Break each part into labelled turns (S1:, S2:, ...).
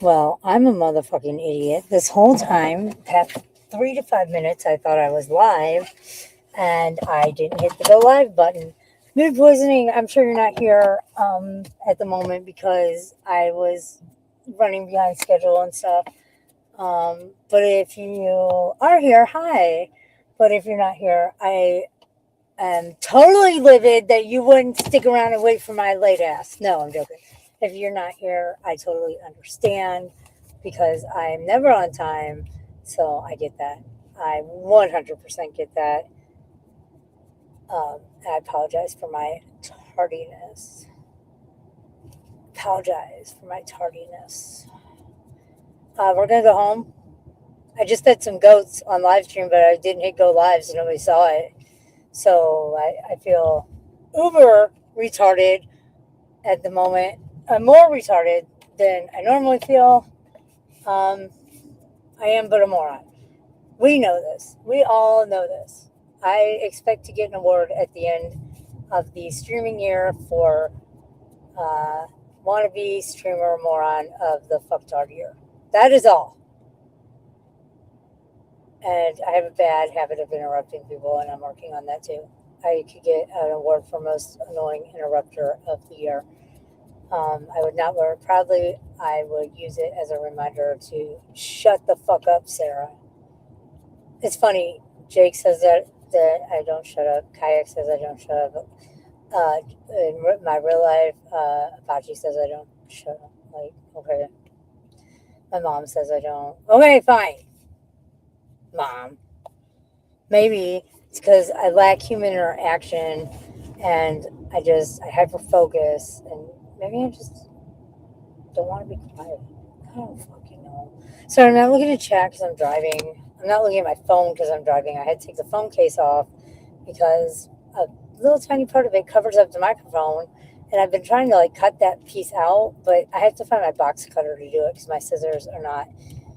S1: Well, I'm a motherfucking idiot. This whole time, past 3 to 5 minutes, I thought I was live, and I didn't hit the go live button. Mood poisoning. I'm sure you're not here at the moment because I was running behind schedule and stuff. But if you are here, hi. But if you're not here, I am totally livid that you wouldn't stick around and wait for my late ass. No, I'm joking. If you're not here, I totally understand because I'm never on time. So I get that. I 100% get that. I apologize for my tardiness. Apologize for my tardiness. We're going to go home. I just fed some goats on live stream, but I didn't hit go live, so nobody saw it. So I feel uber retarded at the moment. I'm more retarded than I normally feel. I am but a moron. We know this. We all know this. I expect to get an award at the end of the streaming year for wannabe streamer moron of the fucktard year. That is all. And I have a bad habit of interrupting people, and I'm working on that too. I could get an award for most annoying interrupter of the year. I would not wear it proudly. I would use it as a reminder to shut the fuck up, Sarah. It's funny. Jake says that I don't shut up. Kayak says I don't shut up. In my real life, Apache says I don't shut up. Like, okay. My mom says I don't. Okay, fine. Mom. Maybe it's because I lack human interaction and I hyper focus and maybe I just don't want to be quiet. I don't fucking know. So I'm not looking at chat because I'm driving. I'm not looking at my phone because I'm driving. I had to take the phone case off because a little tiny part of it covers up the microphone. And I've been trying to cut that piece out, but I have to find my box cutter to do it because my scissors are not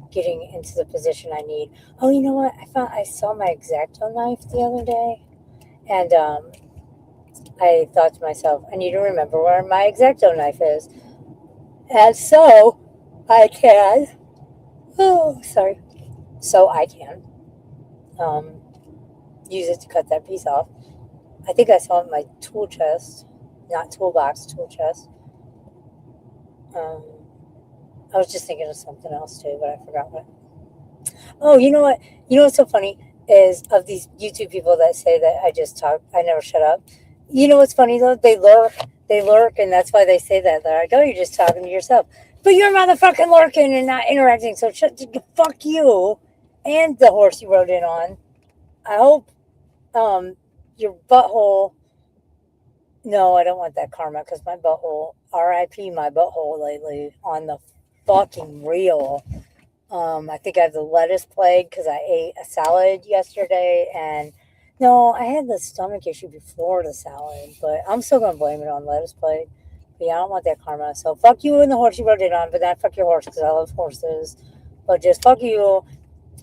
S1: getting into the position I need. Oh, you know what? I saw my X-Acto knife the other day, and I thought to myself, I need to remember where my X-Acto knife is, and so I can. Oh, sorry. So I can use it to cut that piece off. I think I saw it in my tool chest, not toolbox, tool chest. I was just thinking of something else too, but I forgot what. Oh, you know what? You know what's so funny is of these YouTube people that say that I just talk, I never shut up. You know what's funny though? They lurk, and that's why they say that. They're like, oh, you're just talking to yourself. But you're motherfucking lurking and not interacting, so fuck you and the horse you rode in on. I hope your butthole. No, I don't want that karma because my butthole, RIP my butthole lately on the fucking real. I think I have the lettuce plague because I ate a salad yesterday, and no, I had the stomach issue before the salad, but I'm still gonna blame it on lettuce plague. But yeah, I don't want that karma. So fuck you and the horse you rode it on, but not fuck your horse because I love horses. But just fuck you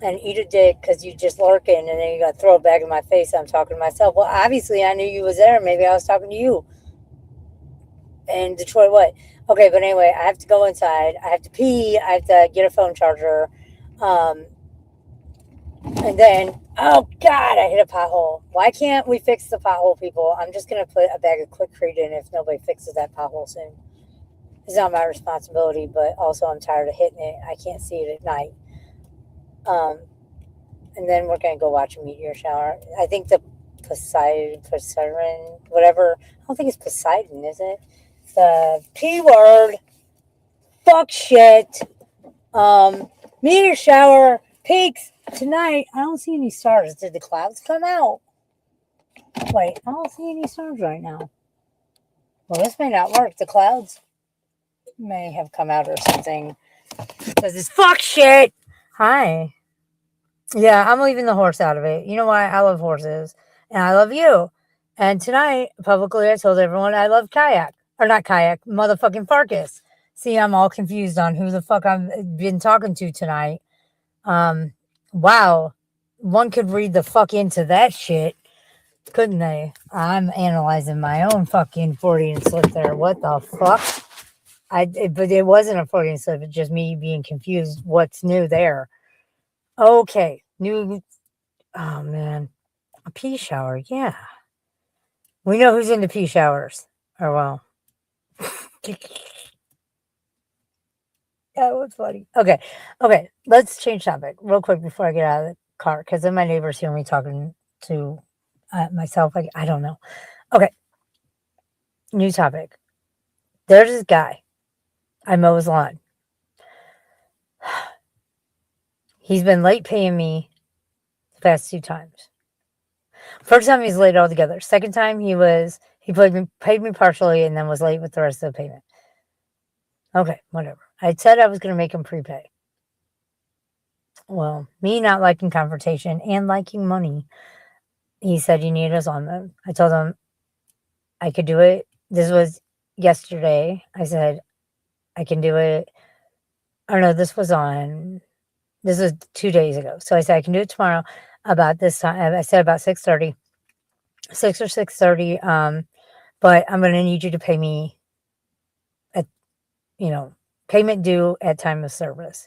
S1: and eat a dick because you just lurking, and then you got to throw it back in my face. I'm talking to myself. Well, obviously I knew you was there. Maybe I was talking to you. And Detroit, what? Okay, but anyway, I have to go inside. I have to pee. I have to get a phone charger. And then, oh God, I hit a pothole. Why can't we fix the pothole, people? I'm just going to put a bag of Quikrete in if nobody fixes that pothole soon. It's not my responsibility, but also I'm tired of hitting it. I can't see it at night. And then we're going to go watch a meteor shower. I think the Poseidon, whatever. I don't think it's Poseidon, is it? The P word. Fuck shit. Meteor shower. Peaks. Tonight, I don't see any stars. Did the clouds come out? Wait, I don't see any stars right now. Well, this may not work. The clouds may have come out or something. Because it's fuck shit. Hi. Yeah, I'm leaving the horse out of it. You know why? I love horses. And I love you. And tonight, publicly, I told everyone I love kayak. Or not kayak, motherfucking Farkas. See, I'm all confused on who the fuck I've been talking to tonight. Wow. One could read the fuck into that shit, couldn't they? I'm analyzing my own fucking Freudian slip there. What the fuck? But it wasn't a Freudian slip. It's just me being confused. What's new there? Okay, new. Oh man, a pea shower. Yeah, we know who's into pea showers. Oh well, that was funny. Okay, okay. Let's change topic real quick before I get out of the car because then my neighbors hear me talking to myself. Like I don't know. Okay, new topic. There's this guy. I mow his lawn. He's been late paying me the past 2 times. First time he was late altogether. Second time he paid me partially and then was late with the rest of the payment. Okay, whatever. I said I was going to make him prepay. Well, me not liking confrontation and liking money, he said he needed his lawn mowed. I told him I could do it. This was yesterday. I said I can do it. Oh no, this was 2 days ago. So I said I can do it tomorrow about this time. I said about 6:30. 6 or 6:30. But I'm going to need you to pay me at, payment due at time of service.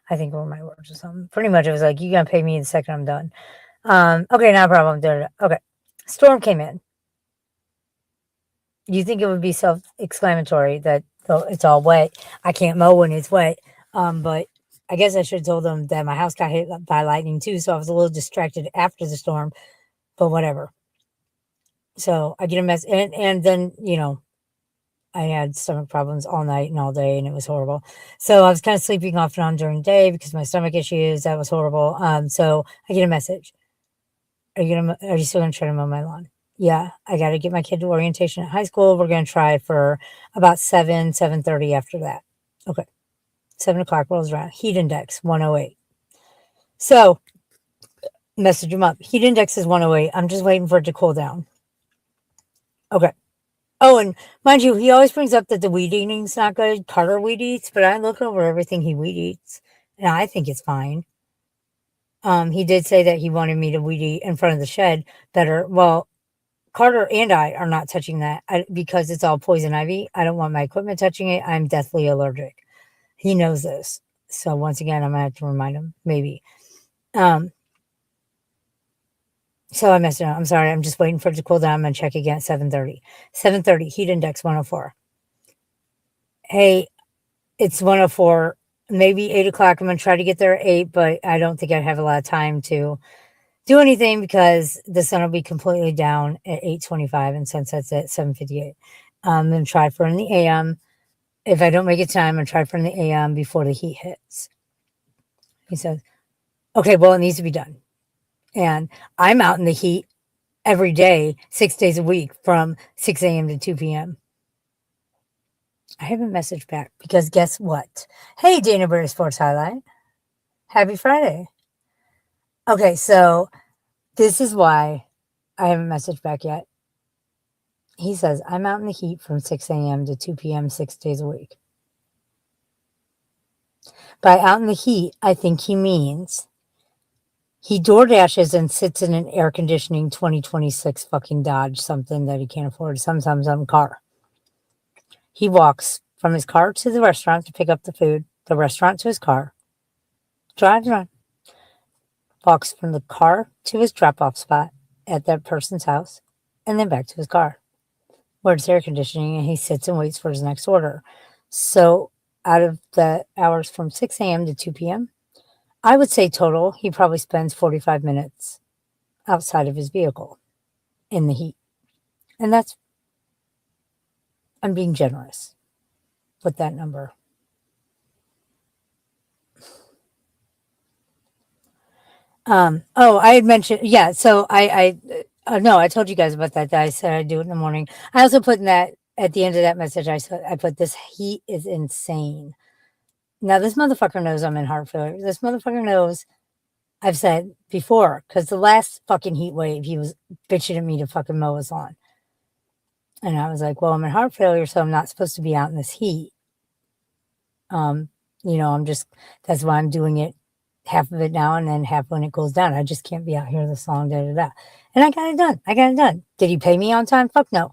S1: I think were my words or something. Pretty much it was like, you're going to pay me the second I'm done. Okay, not a problem. Okay. Storm came in. You think it would be self-explanatory that it's all wet. I can't mow when it's wet. But I guess I should have told them that my house got hit by lightning too. So I was a little distracted after the storm, but whatever. So I get a mess. And then, I had stomach problems all night and all day, and it was horrible. So I was kind of sleeping off and on during the day because my stomach issues. That was horrible. So I get a message. Are you still gonna try to mow my lawn? Yeah, I got to get my kid to orientation at high school. We're gonna try for about 7:30 after that. Okay, 7 o'clock rolls around. Heat index 108. So message him up. Heat index is 108. I'm just waiting for it to cool down. Okay. Oh, and mind you, he always brings up that the weed eating's not good. Carter weed eats, but I look over everything he weed eats, and I think it's fine. He did say that he wanted me to weed eat in front of the shed better. Well, Carter and I are not touching that because it's all poison ivy. I don't want my equipment touching it. I'm deathly allergic. He knows this. So once again, I'm gonna have to remind him, maybe. So I messed it up. I'm sorry. I'm just waiting for it to cool down. I'm gonna check again at 7:30. 7:30, heat index 104. Hey, it's 104. Maybe 8 o'clock. I'm gonna try to get there at 8, but I don't think I have a lot of time to do anything because the sun will be completely down at 8:25 and sunsets at 7:58. I'm gonna try for in the AM. If I don't make it time, I'm gonna try for in the AM before the heat hits. He says, okay, well, it needs to be done. And I'm out in the heat every day, 6 days a week from 6 a.m. to 2 p.m. I haven't messaged back because guess what? Hey, Dana Berry Sports Highlight. Happy Friday. Okay, so this is why I haven't messaged back yet. He says, I'm out in the heat from 6 a.m. to 2 p.m. 6 days a week. By out in the heat, I think he means he door dashes and sits in an air conditioning 2026 fucking Dodge, something that he can't afford, some car. He walks from his car to the restaurant to pick up the food, the restaurant to his car, drives around, walks from the car to his drop-off spot at that person's house, and then back to his car, where it's air conditioning, and he sits and waits for his next order. So out of the hours from 6 a.m. to 2 p.m., I would say total, he probably spends 45 minutes outside of his vehicle in the heat. And I'm being generous with that number. I had mentioned, yeah, so no, I told you guys about that I said I'd do it in the morning. I also put in that, at the end of that message, I put, this heat is insane. Now, this motherfucker knows I'm in heart failure. This motherfucker knows I've said before, because the last fucking heat wave, he was bitching at me to fucking mow his lawn. And I was like, well, I'm in heart failure, so I'm not supposed to be out in this heat. That's why I'm doing it, half of it now and then half when it goes down. I just can't be out here this long, da da da. And I got it done. Did he pay me on time? Fuck no.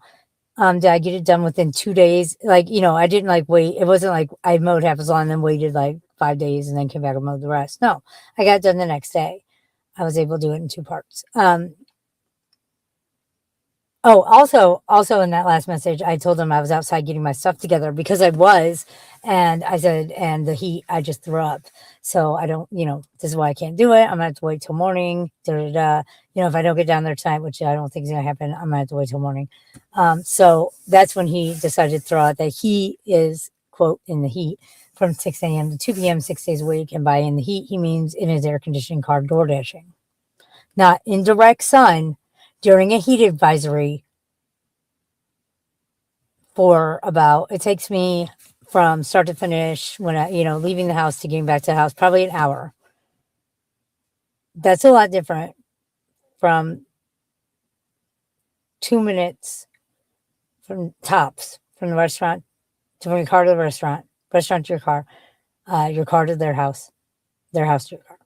S1: Did I get it done within 2 days? Like, I didn't like wait. It wasn't like I mowed half as long and then waited like 5 days and then came back and mowed the rest. No, I got it done the next day. I was able to do it in 2 parts. Oh, also in that last message, I told them I was outside getting my stuff together because I was, and I said, and the heat, I just threw up. So I don't, this is why I can't do it. I'm gonna have to wait till morning. Da, da, da. If I don't get down there tonight, which I don't think is gonna happen, I'm gonna have to wait till morning. So that's when he decided to throw out that he is, quote, in the heat from 6 a.m. to 2 p.m. 6 days a week. And by in the heat, he means in his air conditioning car door dashing, not in direct sun during a heat advisory for about, it takes me from start to finish when I, leaving the house to getting back to the house, probably an hour. That's a lot different from 2 minutes from tops from the restaurant to from your car to the restaurant to your car to their house to your car.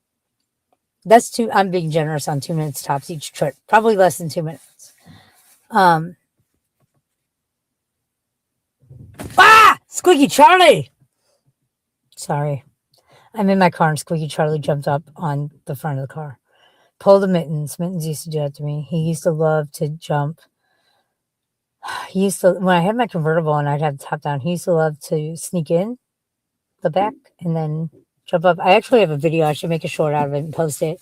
S1: That's I'm being generous on 2 minutes tops each trip, probably less than 2 minutes. Squeaky Charlie! Sorry. I'm in my car and Squeaky Charlie jumped up on the front of the car. Pulled the Mittens. Mittens used to do that to me. He used to love to jump. He used to, when I had my convertible and I'd have the top down, he used to love to sneak in the back and then jump up. I actually have a video. I should make a short out of it and post it.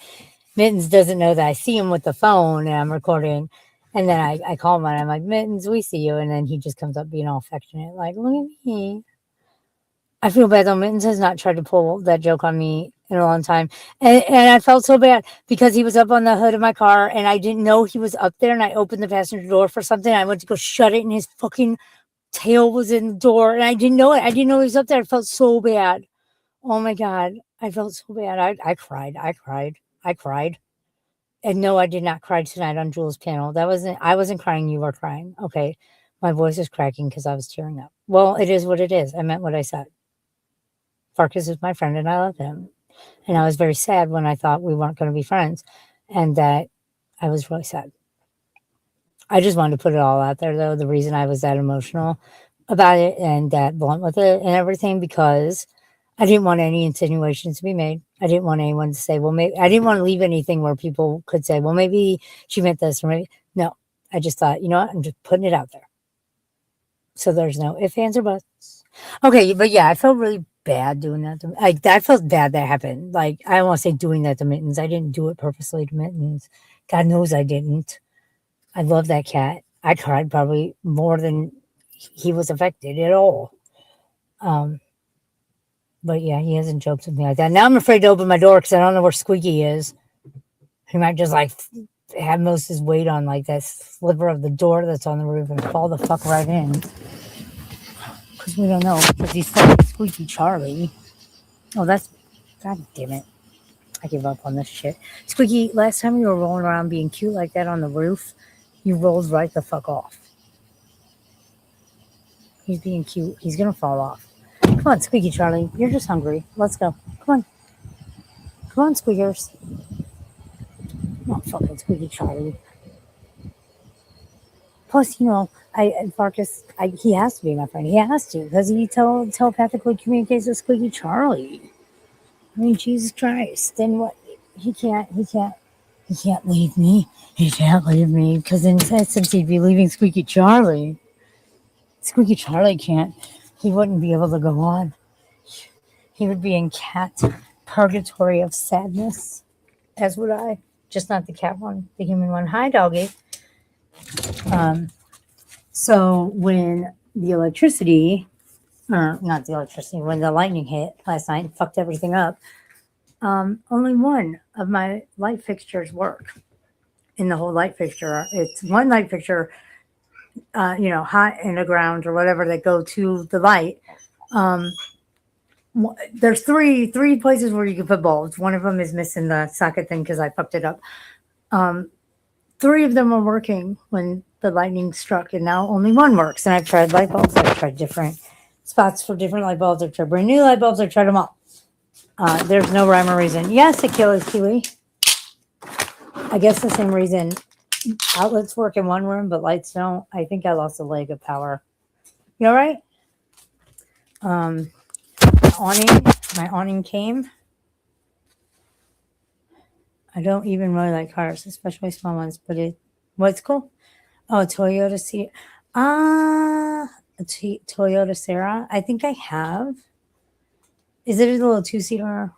S1: Mittens doesn't know that I see him with the phone and I'm recording. And then I call him and I'm like, Mittens, we see you. And then he just comes up being all affectionate, like, look at me. I feel bad though. Mittens has not tried to pull that joke on me in a long time. And I felt so bad because he was up on the hood of my car and I didn't know he was up there. And I opened the passenger door for something. I went to go shut it and his fucking tail was in the door. And I didn't know it. I didn't know he was up there. I felt so bad. Oh my God. I felt so bad. I cried. And no, I did not cry tonight on Jules' panel. I wasn't crying. You were crying. Okay. My voice is cracking because I was tearing up. Well, it is what it is. I meant what I said. Farkas is my friend and I love him. And I was very sad when I thought we weren't going to be friends and that I was really sad. I just wanted to put it all out there though. The reason I was that emotional about it and that blunt with it and everything, because I didn't want any insinuations to be made. I didn't want anyone to say, well, maybe, I didn't want to leave anything where people could say, well, maybe she meant this or maybe, no, I just thought, you know what? I'm just putting it out there. So there's no ifs, ands, or buts. Okay. But yeah, I felt really bad doing that. I felt bad that happened. Like, I don't want to say doing that to Mittens. I didn't do it purposely to Mittens. God knows I didn't. I love that cat. I cried probably more than he was affected at all. But yeah, he hasn't joked with me like that. Now I'm afraid to open my door because I don't know where Squeaky is. He might just like have most of his weight on like that sliver of the door that's on the roof and fall the fuck right in. Because we don't know, because he's fucking Squeaky Charlie. Oh, that's, God damn it. I give up on this shit. Squeaky, last time you were rolling around being cute like that on the roof, you rolled right the fuck off. He's being cute. He's going to fall off. Come on, Squeaky Charlie. You're just hungry. Let's go. Come on. Come on, Squeakers. Come on, fucking Squeaky Charlie. Plus, Farkas, he has to be my friend. He has to, because he telepathically communicates with Squeaky Charlie. I mean, Jesus Christ. Then what? He can't leave me. He can't leave me, because in essence, he'd be leaving Squeaky Charlie. Squeaky Charlie can't. He wouldn't be able to go on. He would be in cat purgatory of sadness, as would I. Just not the cat one, the human one. Hi, doggy. So when the when the lightning hit last night and fucked everything up, only one of my light fixtures work in the whole light fixture. It's one light fixture, hot in the ground or whatever that go to the light. There's three places where you can put bulbs. One of them is missing the socket thing because I fucked it up. 3 of them were working when the lightning struck, and now only one works. And I've tried light bulbs. I've tried different spots for different light bulbs. I've tried brand new light bulbs. I've tried them all. There's no rhyme or reason. Yes, Achilles Kiwi. I guess the same reason outlets work in one room, but lights don't. I think I lost a leg of power. You all right? Um, my awning came. I don't even really like cars, especially small ones, but what's cool? Oh, Toyota C. Toyota Sarah. I think I have. Is it a little two-seater?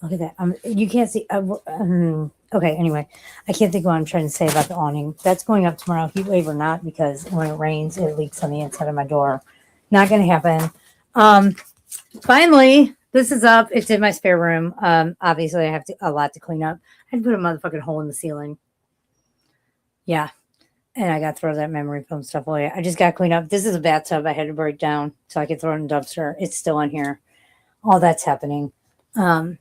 S1: Look at that. You can't see. Okay, anyway, I can't think of what I'm trying to say about the awning. That's going up tomorrow, heat wave or not, because when it rains, it leaks on the inside of my door. Not going to happen. Finally, this is up. It's in my spare room. Obviously, I have a lot to clean up. I had to put a motherfucking hole in the ceiling. Yeah. And I got to throw that memory foam stuff away. I just got to clean up. This is a bathtub I had to break down so I could throw it in the dumpster. It's still in here. All that's happening. And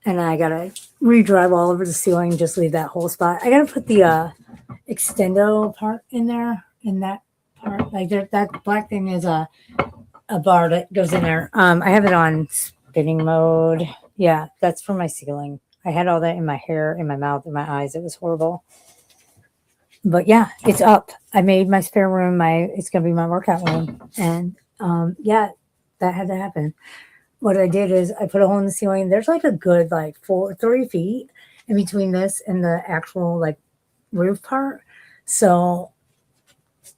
S1: I got to re-drive all over the ceiling, just leave that whole spot. I got to put the extendo part in there, in that part. Like that black thing is a bar that goes in there. I have it on spinning mode. Yeah, that's for my ceiling. I had all that in my hair, in my mouth, in my eyes. It was horrible. But yeah, it's up. I made my spare room. It's gonna be my workout room, and yeah, that had to happen. What I did is I put a hole in the ceiling. There's like a good 3 feet in between this and the actual roof part. So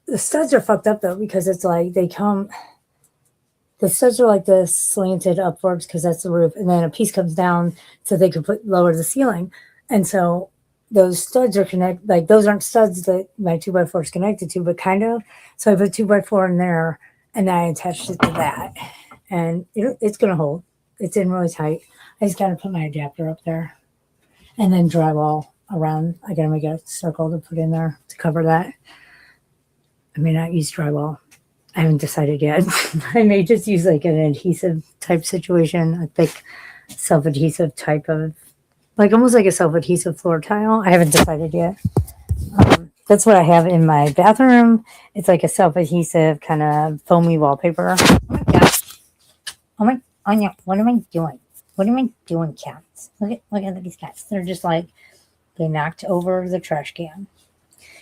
S1: the studs are fucked up though, because it's like the studs are like this slanted upwards because that's the roof, and then a piece comes down so they could lower the ceiling, and so those studs are connected. Like those aren't studs that my 2x4 is connected to, but kind of. So I put 2x4 in there, and then I attached it to that, and it's gonna hold. It's in really tight. I just gotta put my adapter up there, and then drywall around. I gotta make a circle to put in there to cover that. I may not use drywall. I haven't decided yet. I may just use like an adhesive type situation, a thick self-adhesive type of, almost like a self-adhesive floor tile. I haven't decided yet. That's what I have in my bathroom. It's like a self-adhesive kind of foamy wallpaper. Oh my God. Oh my, Anya, what am I doing? What am I doing, cats? Look at these cats. They're just they knocked over the trash can.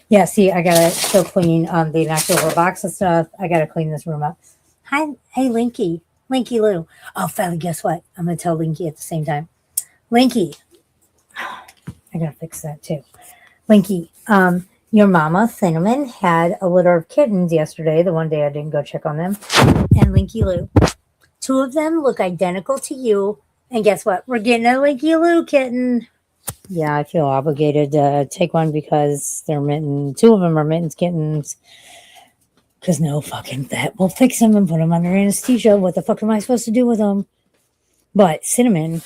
S1: Yeah, see, I gotta still clean. They knocked over a box of stuff. I gotta clean this room up. Hey, Linky Lou. Oh, Felly, guess what? I'm gonna tell Linky at the same time. Linky, I gotta fix that too. Linky, your mama Cinnamon had a litter of kittens yesterday. The one day I didn't go check on them. And Linky Lou, 2 of them look identical to you. And guess what? We're getting a Linky Lou kitten. Yeah, I feel obligated to take one because they're 2 of them are Mittens kittens. Because no fucking that will fix them and put them under anesthesia. What the fuck am I supposed to do with them? But Cinnamon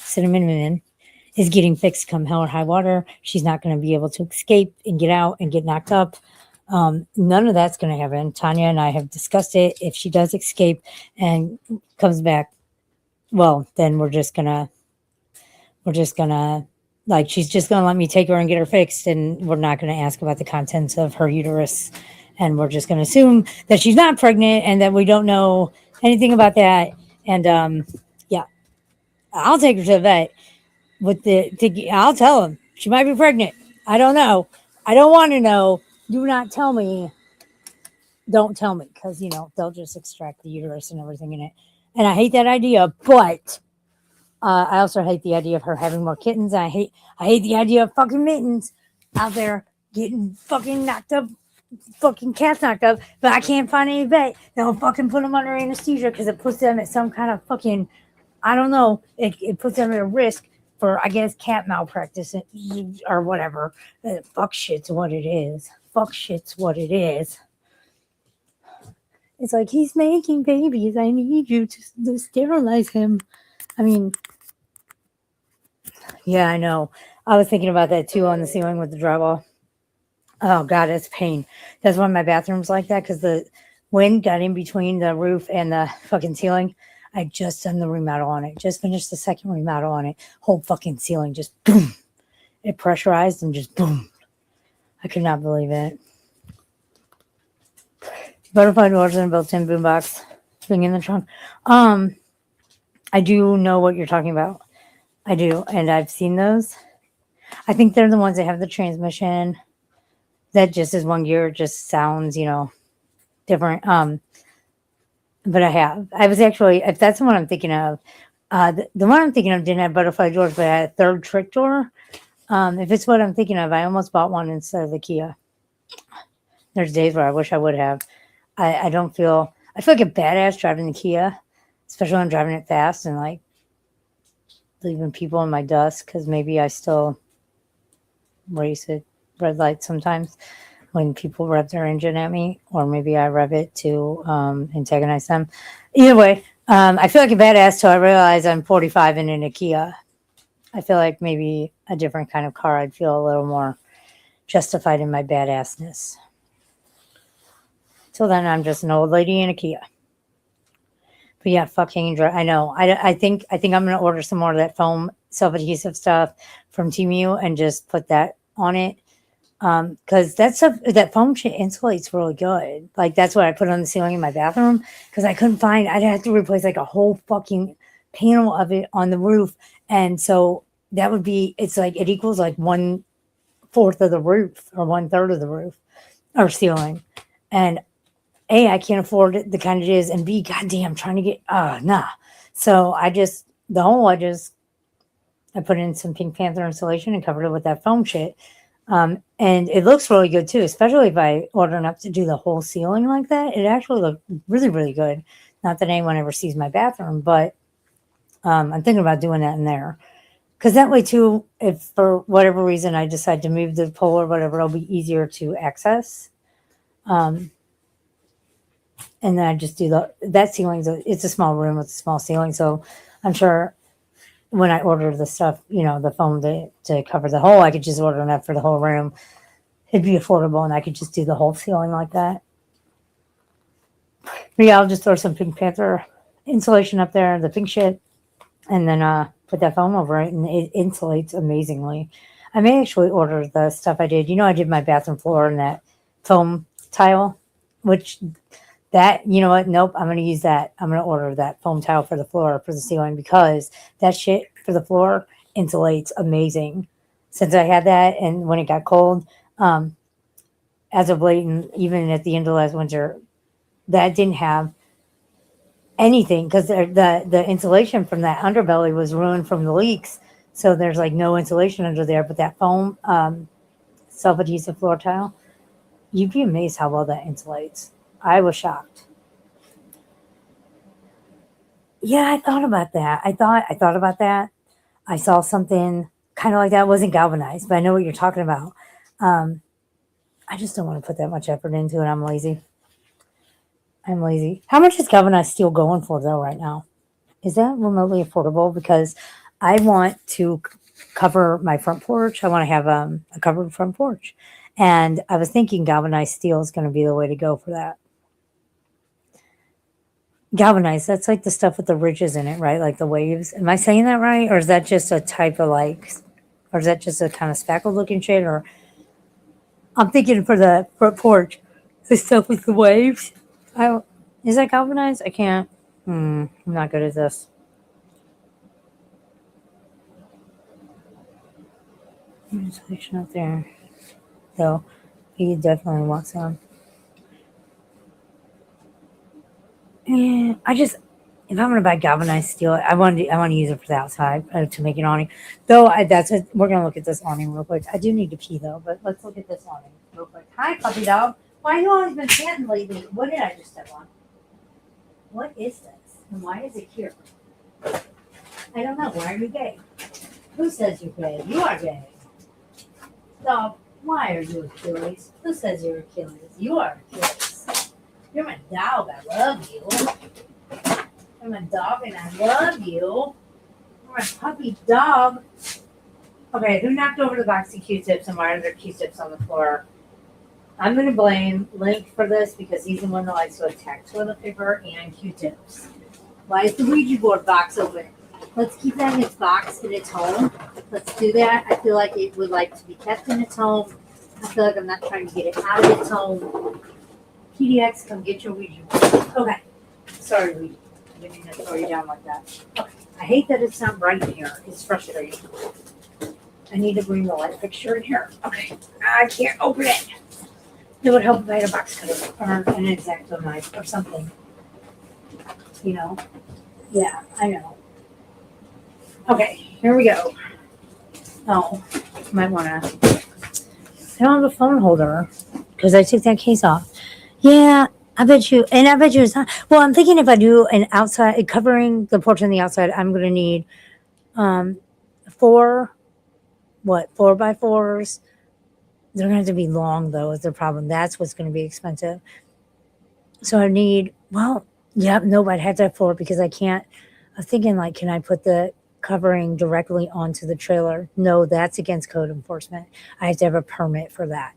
S1: is getting fixed come hell or high water. She's not going to be able to escape and get out and get knocked up. None of that's going to happen. Tanya and I have discussed it. If she does escape and comes back, well, then we're just gonna she's just gonna let me take her and get her fixed, and we're not gonna ask about the contents of her uterus, and we're just gonna assume that she's not pregnant and that we don't know anything about that. And yeah, I'll take her to the vet I'll tell him she might be pregnant. I don't know. I don't want to know. Do not tell me. Don't tell me, because they'll just extract the uterus and everything in it, and I hate that idea. But I also hate the idea of her having more kittens. I hate the idea of fucking Mittens out there getting fucking knocked up, fucking cats knocked up. But I can't find any vet that'll fucking put them under anesthesia, because it puts them at some kind of fucking, I don't know, it puts them at a risk for, I guess, cat malpractice or whatever. Fuck shit's what it is. Fuck shit's what it is. It's like, he's making babies. I need you to sterilize him. I mean, yeah, I know. I was thinking about that too on the ceiling with the drywall. Oh, God, it's pain. That's why my bathroom's like that, because the wind got in between the roof and the fucking ceiling. I just done the remodel on it. Just finished the second remodel on it. Whole fucking ceiling just boom. It pressurized and just boom. I could not believe it. Butterfly doors and a built-in boombox. Thing in the trunk. I do know what you're talking about. I do, and I've seen those. I think they're the ones that have the transmission. that just is one gear. It just sounds, different. But I was actually, if that's the one I'm thinking of, the one I'm thinking of didn't have butterfly doors, but it had a third trick door. If it's what I'm thinking of, I almost bought one instead of the Kia. There's days where I wish I would have. I feel like a badass driving the Kia, especially when I'm driving it fast and like leaving people in my dust because maybe I still race at red lights sometimes when people rev their engine at me, or maybe I rev it to antagonize them. Either way, I feel like a badass till I realize I'm 45 and in a Kia. I feel like maybe a different kind of car, I'd feel a little more justified in my badassness. Till then, I'm just an old lady in a Kia. But yeah, fucking, I know. I think I'm gonna order some more of that foam self-adhesive stuff from Temu and just put that on it. Because that foam shit insulates really good. Like that's what I put on the ceiling in my bathroom because I couldn't find. I'd have to replace like a whole fucking panel of it on the roof, and so that would be. It's like it equals like 1/4 of the roof or 1/3 of the roof or ceiling, and A, I can't afford it the kind it is, and B, goddamn, trying to get nah. So I put in some Pink Panther insulation and covered it with that foam shit. And it looks really good too, especially if I order enough to do the whole ceiling like that. It actually looked really, really good. Not that anyone ever sees my bathroom, but I'm thinking about doing that in there. Because that way too, if for whatever reason I decide to move the pole or whatever, it'll be easier to access. And then I just do that ceiling. It's a small room with a small ceiling. So I'm sure when I order the stuff, the foam to cover the hole, I could just order enough for the whole room. It'd be affordable and I could just do the whole ceiling like that. But yeah, I'll just throw some Pink Panther insulation up there, the pink shit, and then put that foam over it and it insulates amazingly. I may actually order the stuff I did. I did my bathroom floor in that foam tile, which you know what? Nope, I'm going to use that. I'm going to order that foam tile for the floor, for the ceiling, because that shit for the floor insulates amazing. Since I had that and when it got cold, as of late, and even at the end of last winter, that didn't have anything because the insulation from that underbelly was ruined from the leaks. So there's like no insulation under there, but that foam self-adhesive floor tile, you'd be amazed how well that insulates. I was shocked. Yeah, I thought about that. I thought about that. I saw something kind of like that. It wasn't galvanized, but I know what you're talking about. I just don't want to put that much effort into it. I'm lazy. How much is galvanized steel going for though right now? Is that remotely affordable? Because I want to cover my front porch. I want to have a covered front porch. And I was thinking galvanized steel is going to be the way to go for that. Galvanized, that's like the stuff with the ridges in it, right? Like the waves. Am I saying that right? Or is that just a type of or is that just a kind of spackled looking shit? Or I'm thinking for the front porch, the stuff with the waves. Is that galvanized? I can't. I'm not good at this. Insulation up there. So he definitely wants some. And if I'm gonna buy galvanized steel, I want to use it for the outside to make an awning. Though we're gonna look at this awning real quick. I do need to pee though, but let's look at this awning real quick. Hi, puppy dog. Why have you always been panting lately? What did I just step on? What is this? And why is it here? I don't know. Why are you gay? Who says you're gay? You are gay. Dog, why are you Achilles? Who says you're Achilles? You are Achilles. You're my dog. I love you. You're my dog and I love you. You're my puppy dog. Okay, who knocked over the box of Q-tips and why are there Q-tips on the floor? I'm going to blame Link for this because he's the one that likes to attack toilet paper and Q-tips. Why is the Ouija board box open? Let's keep that in its box in its home. Let's do that. I feel like it would like to be kept in its home. I feel like I'm not trying to get it out of its home. PDX, come get your Ouija board. Okay. Sorry, Ouija. I didn't mean to throw you down like that. Okay. I hate that it's not bright in here. It's frustrating. I need to bring the light fixture in here. Okay. I can't open it. It would help if I had a box cutter or an X-Acto knife or something. You know? Yeah, I know. Okay, here we go. Oh, might want to. I don't have a phone holder because I took that case off. Yeah, I bet you. And I bet you it's not. Well, I'm thinking if I do an outside, covering the porch on the outside, I'm going to need um, 4x4s. They're going to have to be long, though, is the problem. That's what's going to be expensive. So I need, well, yeah, no, I'd have to have 4 because I can't. I was thinking, like, can I put the covering directly onto the trailer? No, that's against code enforcement. I have to have a permit for that.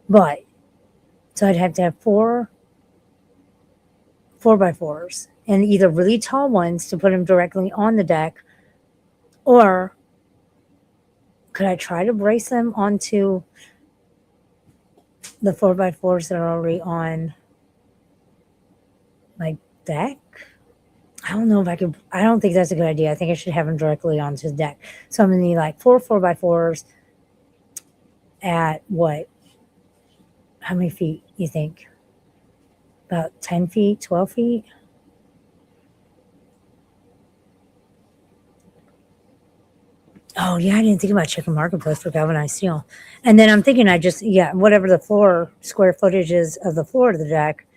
S1: But, so I'd have to have 4x4s and either really tall ones to put them directly on the deck, or could I try to brace them onto the 4x4s that are already on my deck? I don't know if I could. I don't think that's a good idea. I think I should have them directly onto the deck. So I'm going to need like 4x4s at what? How many feet you think? About 10 feet, 12 feet? Oh, yeah, I didn't think about checking Marketplace for galvanized steel. And then I'm thinking whatever the floor square footage is of the floor of the deck,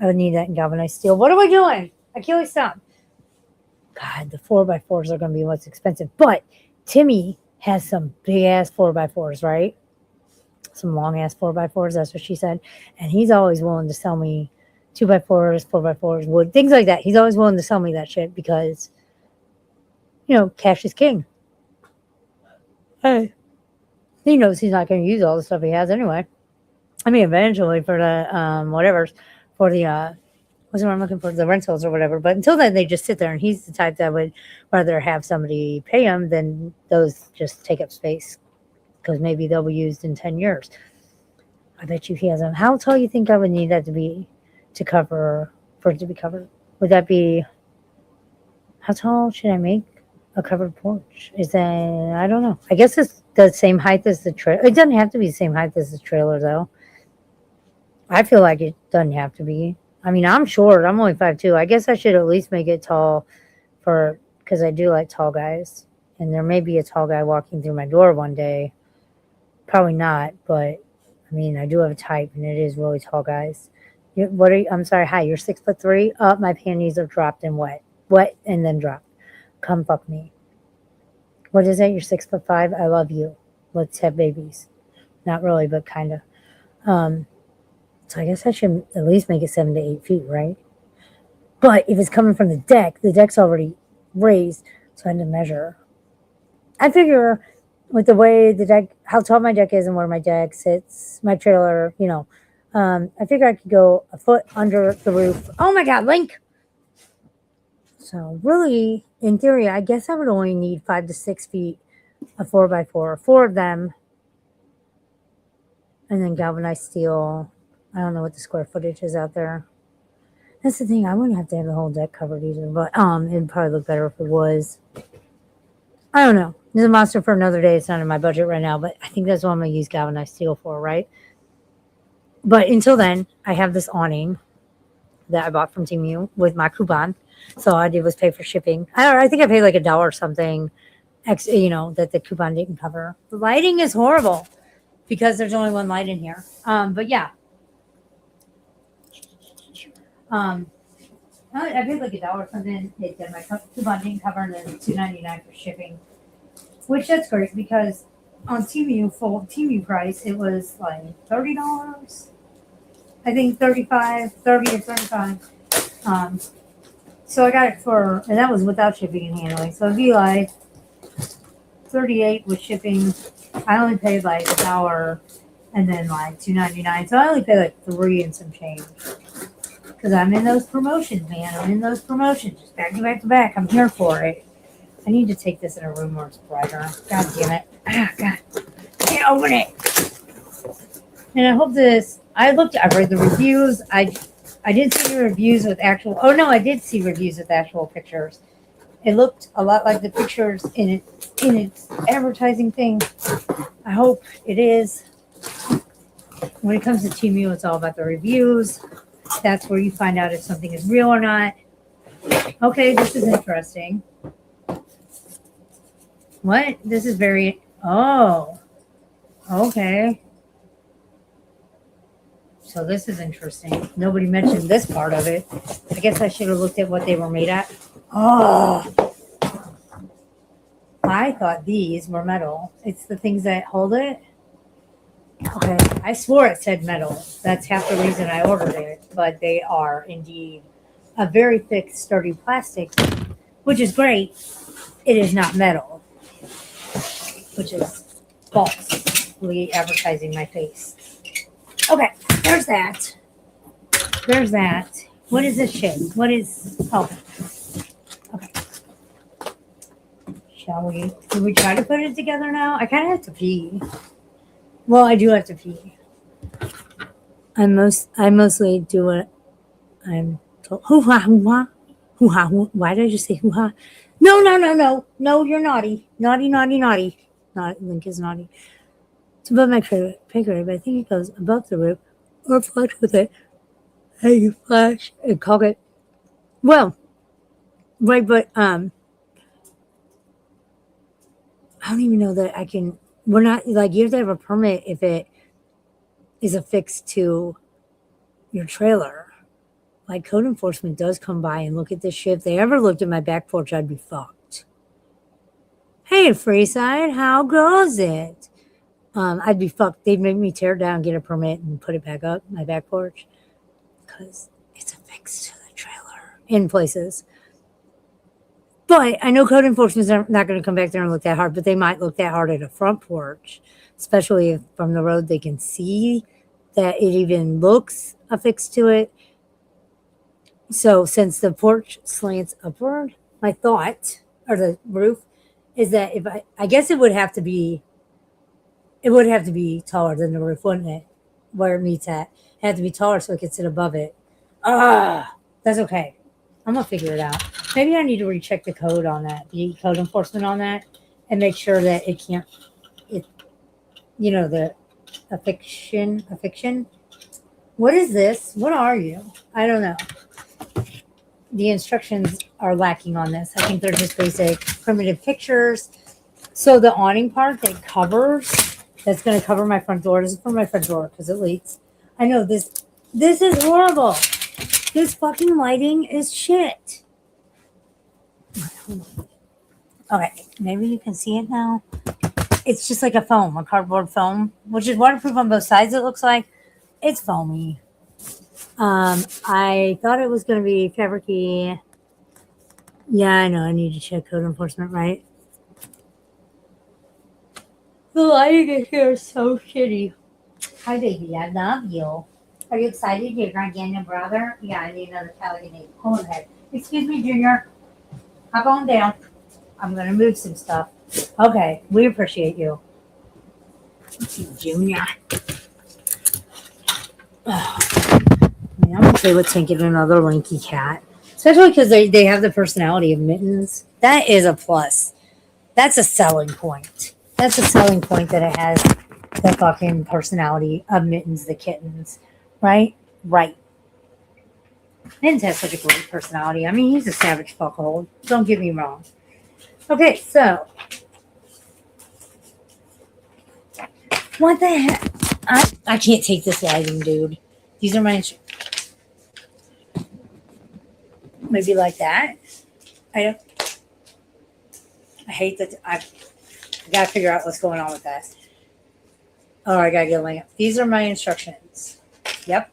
S1: I would need that in galvanized steel. What are we doing? Achilles, stop. God, the 4x4s are going to be what's expensive. But Timmy has some big ass 4x4s, right? Some long ass 4x4s. That's what she said. And he's always willing to sell me 2x4s, 4x4s, wood, things like that. He's always willing to sell me that shit because, cash is king. Hey, he knows he's not going to use all the stuff he has anyway. I mean, eventually for the, for the, what's what I'm looking for, the rentals or whatever. But until then, they just sit there. And he's the type that would rather have somebody pay him than those just take up space because maybe they'll be used in 10 years. I bet you he has them. How tall you think I would need that to be for it to be covered? Would that be, how tall should I make a covered porch? Is that, I don't know. I guess it's the same height as the trailer. It doesn't have to be the same height as the trailer, though. I feel like it doesn't have to be. I mean, I'm short. I'm only 5'2". I guess I should at least make it tall because I do like tall guys. And there may be a tall guy walking through my door one day. Probably not, but I mean, I do have a type, and it is really tall guys. I'm sorry, hi, you're 6'3"? Oh, my panties are dropped and wet. Wet and then dropped. Come fuck me. What is it? You're 6'5"? I love you. Let's have babies. Not really, but kind of. So I guess I should at least make it 7 to 8 feet, right? But if it's coming from the deck's already raised, so I had to measure. I figure with the way the deck, how tall my deck is and where my deck sits, my trailer, I figure I could go a foot under the roof. Oh my God, Link! So really, in theory, I guess I would only need 5 to 6 feet of 4x4, 4 of them, and then galvanized steel. I don't know what the square footage is out there. That's the thing. I wouldn't have to have the whole deck covered either, but it'd probably look better if it was. I don't know. It's a monster for another day. It's not in my budget right now, but I think that's what I'm going to use galvanized steel for, right? But until then, I have this awning that I bought from Temu with my coupon. So all I did was pay for shipping. I think I paid like $1 or something, that the coupon didn't cover. The lighting is horrible because there's only one light in here. But yeah. I paid like $1 or something. My coupon didn't cover, and then $2.99 for shipping, which that's great because on Temu full Temu price it was like $30. I think 30 or 35. So I got it and that was without shipping and handling. So it'd be like 38 with shipping. I only paid like $1 and then like $2.99. So I only paid like $3 and some change. Because I'm in those promotions, man. I'm in those promotions. Just back to back to back. I'm here for it. I need to take this in a room where it's brighter. God damn it. Ah, God. Can't open it. And I hope I read the reviews. I did see reviews with I did see reviews with actual pictures. It looked a lot like the pictures in its advertising thing. I hope it is. When it comes to Temu, it's all about the reviews. That's where you find out if something is real or not. Okay, this is interesting. What? This is very... Oh. Okay. So this is interesting. Nobody mentioned this part of it. I guess I should have looked at what they were made at. Oh. I thought these were metal. It's the things that hold it. Okay. I swore it said metal. That's half the reason I ordered it. But they are indeed a very thick, sturdy plastic, which is great. It is not metal, which is falsely advertising my face. Okay, there's that. There's that. What is this shit? What is... Oh. Okay. Shall we? Can we try to put it together now? I kind of have to pee. Well, I do have to pee. I mostly do what I'm told. Hoo-ha, hoo-ha. Hoo-ha, hoo-ha. Why did I just say hoo-ha? No. No, you're naughty. Naughty. Link is naughty. It's above my pay grade, but I think it goes above the roof or flush with it. Hey, you flash and cock it. Well, right, but I don't even know that I can. We're not like you have to have a permit if it is affixed to your trailer. Like code enforcement does come by and look at this shit. If they ever looked at my back porch, I'd be fucked. Hey, Freeside, how goes it? I'd be fucked. They'd make me tear it down, get a permit, and put it back up my back porch because it's affixed to the trailer in places. But I know code enforcement's not going to come back there and look that hard, but they might look that hard at a front porch, especially if from the road they can see that it even looks affixed to it. So since the porch slants upward, my thought, or the roof, is that if I guess it would have to be taller than the roof, wouldn't it? Where it meets at. It had to be taller so it could sit above it. That's okay. I'm going to figure it out. Maybe I need to recheck the code on that, the code enforcement on that, and make sure that it can't, the affixion. What is this? What are you? I don't know. The instructions are lacking on this. I think they're just basic primitive pictures. So the awning part that covers, that's going to cover my front door. This is for my front door because it leaks. I know this is horrible. This fucking lighting is shit. Okay, maybe you can see it now. It's just like a cardboard foam, which is waterproof on both sides, it looks like. It's foamy. I thought it was going to be fabricy. Yeah, I know. I need to check code enforcement, right? The lighting in here is so shitty. Hi, baby. I love you. Are you excited? You're going to get a brother? Yeah, I need another Caligan. Hold ahead. Excuse me, Junior. Hop on down. I'm going to move some stuff. Okay. We appreciate you. Junior. I'm okay with taking another Linky cat, especially because they have the personality of Mittens. That is a plus. That's a selling point. That's a selling point that it has the fucking personality of Mittens, the kittens, right? Right. Mittens has such a great personality. I mean, he's a savage fuckhole. Don't get me wrong. Okay, so what the heck? I can't take this lighting, dude. These are my. Maybe like that. I hate that. I got to figure out what's going on with that. Oh, I got to get a link. These are my instructions. Yep.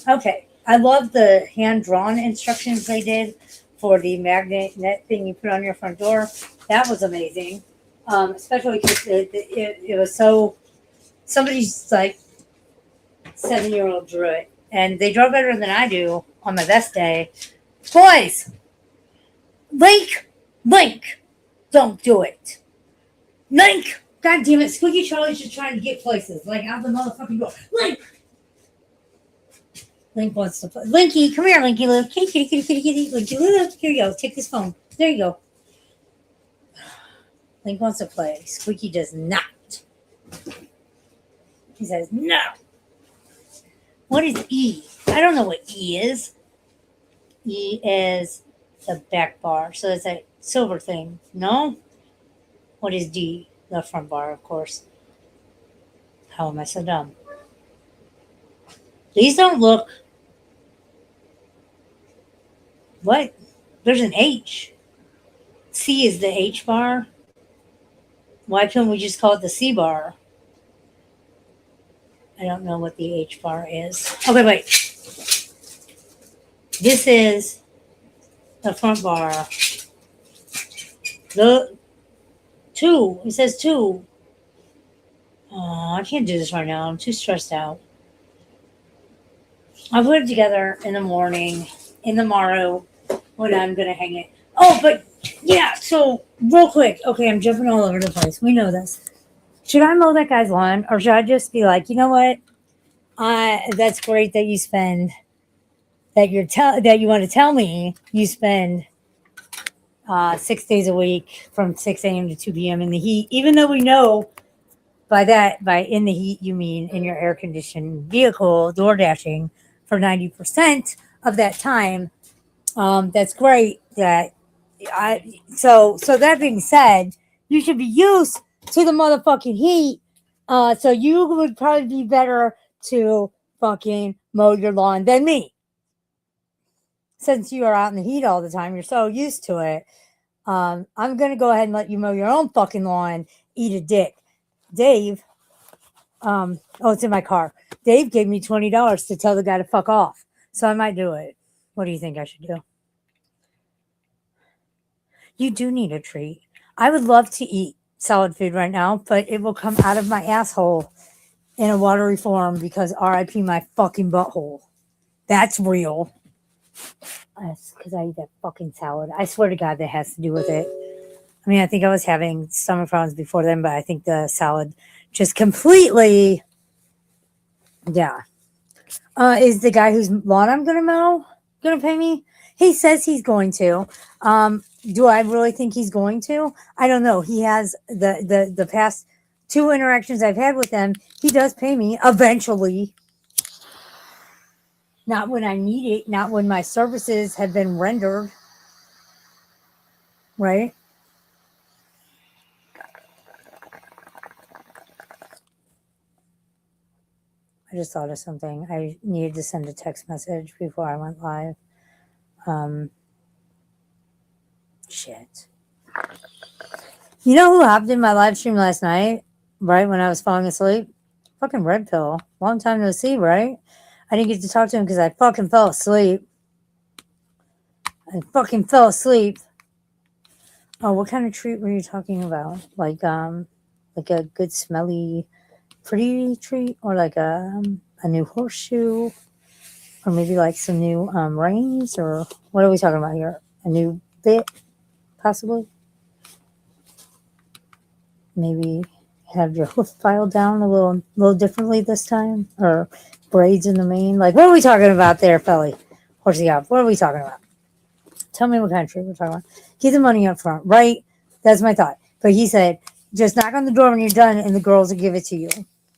S1: Okay. I love the hand-drawn instructions they did for the magnet net thing you put on your front door. That was amazing. Especially because it was so... Somebody's like 7-year-old drew it. And they draw better than I do on my best day. Boys, Link, don't do it. Link, God damn it, Squeaky Charlie's just trying to get places, like out the motherfucking door. Link wants to play. Linky, come here, Linky, little kitty, Linky, little, here you go, take this phone. There you go. Link wants to play. Squeaky does not. He says no. What is E? I don't know what E is. E is the back bar. So it's a silver thing. No? What is D? The front bar, of course. How am I so dumb? These don't look. What? There's an H. C is the H bar. Why couldn't we just call it the C bar? I don't know what the H bar is. Okay, wait. This is the front bar. The two. It says two. Oh, I can't do this right now. I'm too stressed out. I'll put it together in the morning, in the morrow, when I'm gonna hang it. Oh, but yeah. So real quick. Okay, I'm jumping all over the place. We know this. Should I mow that guy's lawn, or should I just be like, you know what? That's great that you spend that you want to tell me you spend 6 days a week from 6 a.m. to 2 p.m. in the heat, even though we know by in the heat you mean in your air conditioned vehicle door dashing for 90% of that time. That's great. So that being said, you should be used to the motherfucking heat. So you would probably be better to fucking mow your lawn than me. Since you are out in the heat all the time, you're so used to it. I'm gonna go ahead and let you mow your own fucking lawn. Eat a dick, Dave. Oh, it's in my car. Dave gave me $20 to tell the guy to fuck off, so I might do it. What do you think I should do? You do need a treat. I would love to eat solid food right now, but it will come out of my asshole in a watery form because RIP my fucking butthole. That's real. That's because I eat that fucking salad. I swear to God that has to do with it. I mean, I think I was having stomach problems before then, but I think the salad just completely, yeah. Is the guy whose lawn I'm gonna mow gonna pay me? He says he's going to. Do I really think he's going to? I don't know. He has the past two interactions I've had with him. He does pay me eventually. Not when I need it. Not when my services have been rendered. Right? I just thought of something. I needed to send a text message before I went live. Shit. You know who hopped in my live stream last night? Right when I was falling asleep? Fucking Red Pill. Long time no see, right? I didn't get to talk to him because I fucking fell asleep. Oh, what kind of treat were you talking about? Like a good smelly pretty treat, or like a new horseshoe, or maybe like some new reins, or what are we talking about here? A new bit, possibly. Maybe have your hoof filed down a little differently this time, or braids in the mane. Like, what are we talking about there, Felly? Horsey up. What are we talking about? Tell me what kind of treat we're talking about. Keep the money up front, right? That's my thought. But he said, just knock on the door when you're done, and the girls will give it to you.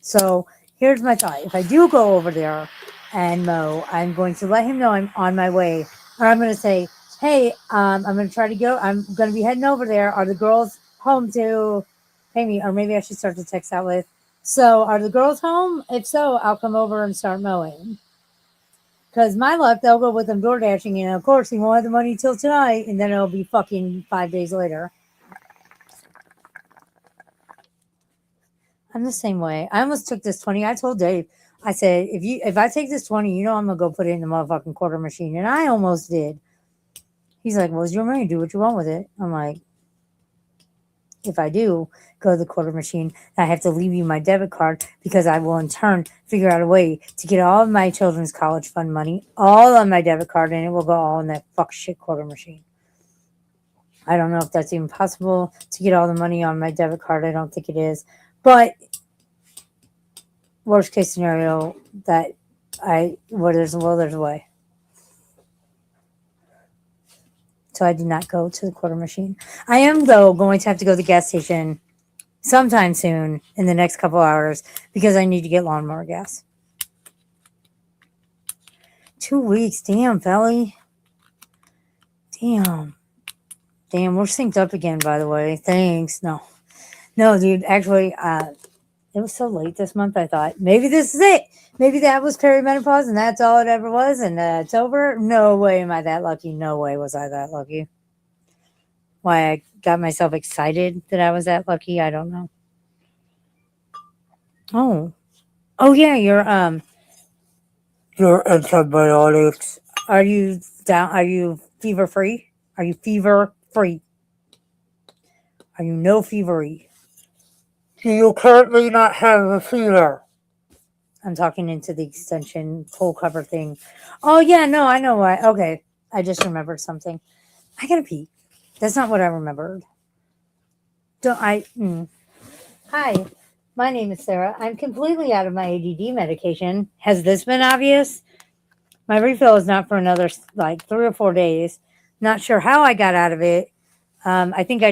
S1: So here's my thought. If I do go over there and mow, I'm going to let him know I'm on my way. Or I'm going to say, hey, I'm going to try to go. I'm going to be heading over there. Are the girls home to pay me? Or maybe I should start the text out with, so are the girls home? If so, I'll come over and start mowing. Because my luck, they'll go with them door dashing, and of course, he won't have the money till tonight, and then it'll be fucking 5 days later. I'm the same way. I almost took this 20. I told Dave, I said, if I take this 20, I'm gonna go put it in the motherfucking quarter machine, and I almost did. He's like, well, it's your money. Do what you want with it. I'm like, if I do go to the quarter machine, I have to leave you my debit card because I will in turn figure out a way to get all of my children's college fund money all on my debit card, and it will go all in that fuck shit quarter machine. I don't know if that's even possible to get all the money on my debit card. I don't think it is. But worst case scenario, there's a way. So I did not go to the quarter machine. I am, though, going to have to go to the gas station sometime soon in the next couple hours because I need to get lawnmower gas. 2 weeks. Damn, Felly. Damn. Damn, we're synced up again, by the way. Thanks. No. No, dude, actually, it was so late this month, I thought, maybe this is it. Maybe that was perimenopause and that's all it ever was and it's over. No way am I that lucky. No way was I that lucky. Why I got myself excited that I was that lucky, I don't know. Oh. Oh yeah, your antibiotics. Are you down? Are you fever free? Are you fever free? Are you no fevery? Do you currently not have a fever? I'm talking into the extension full cover thing. Oh yeah, no, I know why. Okay, I just remembered something. I gotta pee. That's not what I remembered. Don't I? Hi, my name is Sarah. I'm completely out of my ADD medication. Has this been obvious? My refill is not for another like 3 or 4 days. Not sure how I got out of it. I think I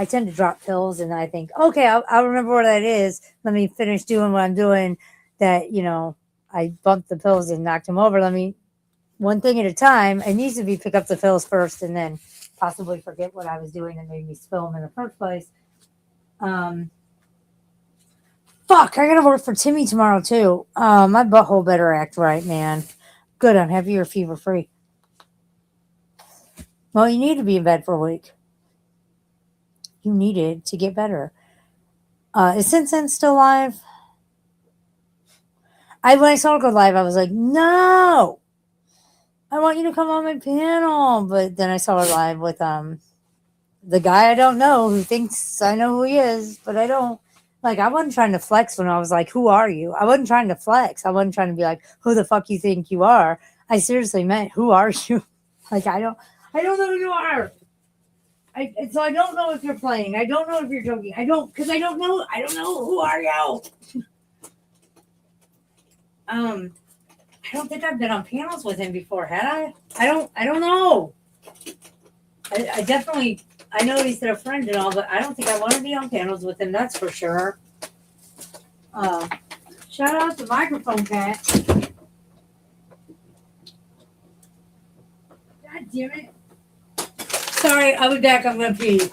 S1: tend to drop pills and I think, okay, I'll remember what that is. Let me finish doing what I'm doing. That, I bumped the pills and knocked them over. Let me, one thing at a time. It needs to be pick up the pills first and then possibly forget what I was doing and made me spill them in the first place. Fuck, I gotta work for Timmy tomorrow too. My butthole better act right, man. Good, I'm happy you're fever free. Well, you need to be in bed for a week. You need it to get better. Is Simpson still live? When I saw her go live, I was like, no, I want you to come on my panel. But then I saw her live with the guy I don't know who thinks I know who he is, but I don't. Like, I wasn't trying to flex when I was like, who are you? I wasn't trying to flex. I wasn't trying to be like, who the fuck you think you are? I seriously meant, who are you? Like, I don't know who you are. So I don't know if you're playing. I don't know if you're joking. Because I don't know. I don't know. Who are you? I don't think I've been on panels with him before, had I? I don't know. I definitely, I know he's their friend and all, but I don't think I want to be on panels with him, that's for sure. Shout out to Microphone Cat. God damn it. Sorry, I'll be back. I'm going to pee.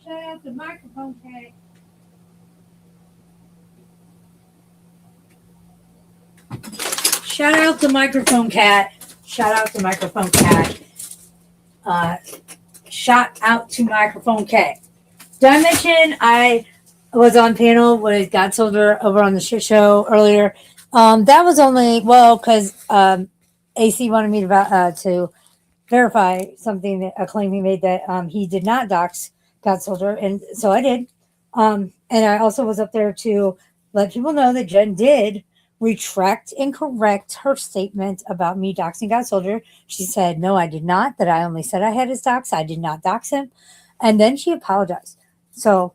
S1: Shout out to Microphone Cat. Shout out to Microphone Cat. Shout out to Microphone Cat. Shout out to Microphone Cat. Did I mention I was on panel with God Soldier over on the shit show earlier? That was only, well, because AC wanted me to verify something, a claim he made that he did not dox God Soldier, and so I did. And I also was up there to let people know that Jen did retract and correct her statement about me doxing God Soldier. She said, no, I did not, that I only said I had his dox. I did not dox him. And then she apologized. So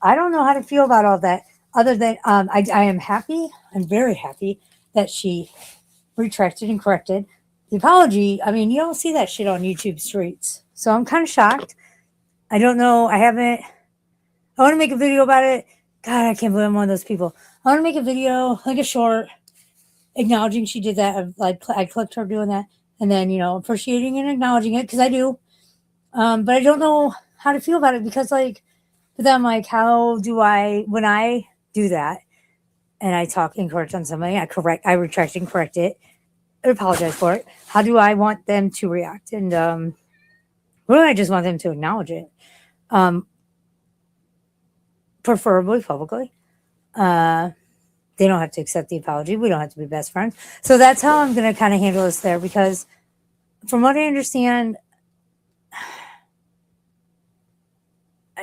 S1: I don't know how to feel about all that other than I am happy. I'm very happy that she retracted and corrected the apology. I mean, you don't see that shit on YouTube streets. So I'm kind of shocked. I don't know. I want to make a video about it. God, I can't believe I'm one of those people. I want to make a video, like a short, acknowledging she did that. Like, I clicked her doing that. And then, appreciating and acknowledging it because I do. But I don't know how to feel about it because, like, but then I'm like, how do I, when I do that and I talk incorrect on somebody, I retract and correct it, I apologize for it. How do I want them to react? And really, I just want them to acknowledge it, preferably publicly. They don't have to accept the apology. We don't have to be best friends. So that's how I'm going to kind of handle this there because from what I understand,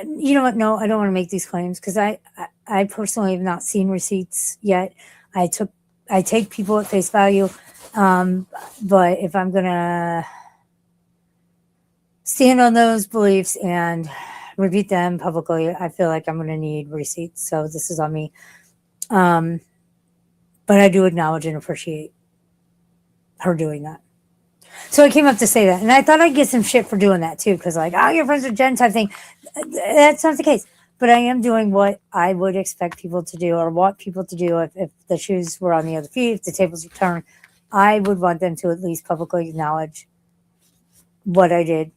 S1: you know what? No, I don't want to make these claims because I personally have not seen receipts yet. I took I take people at face value. But if I'm going to stand on those beliefs and repeat them publicly, I feel like I'm going to need receipts. So this is on me. But I do acknowledge and appreciate her doing that. So I came up to say that. And I thought I'd get some shit for doing that too. Because, like, oh, you're friends with Jen type thing. That's not the case. But I am doing what I would expect people to do or want people to do if the shoes were on the other feet, if the tables were turned. I would want them to at least publicly acknowledge what I did,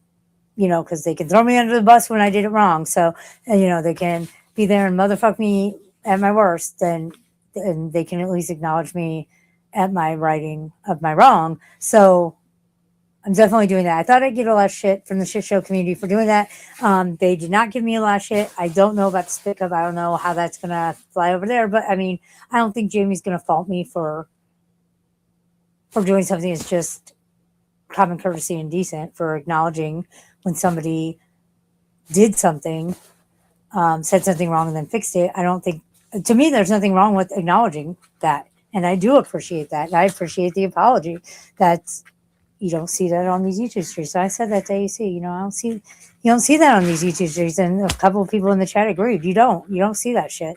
S1: because they can throw me under the bus when I did it wrong. So, they can be there and motherfuck me at my worst, and they can at least acknowledge me at my righting of my wrong. So I'm definitely doing that. I thought I'd get a lot of shit from the shit show community for doing that. They did not give me a lot of shit. I don't know about the spit cup. I don't know how that's going to fly over there. But, I mean, I don't think Jamie's going to fault me for doing something that's just common courtesy and decent, for acknowledging when somebody did something, said something wrong and then fixed it. I don't think, to me, there's nothing wrong with acknowledging that. And I do appreciate that. And I appreciate the apology. You don't see that on these YouTube streams. So I said that to AC, you don't see that on these YouTube streams. And a couple of people in the chat agreed. You don't see that shit.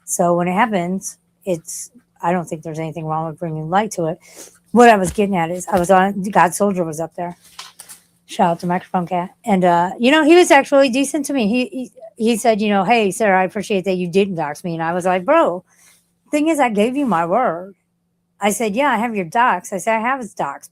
S1: So when it happens, I don't think there's anything wrong with bringing light to it. What I was getting at is, I was on, God Soldier was up there. Shout out to Microphone Cat. And, he was actually decent to me. He said, hey, Sarah, I appreciate that you didn't dox me. And I was like, bro, thing is, I gave you my word. I said, yeah, I have your docs. I said, I have his docs.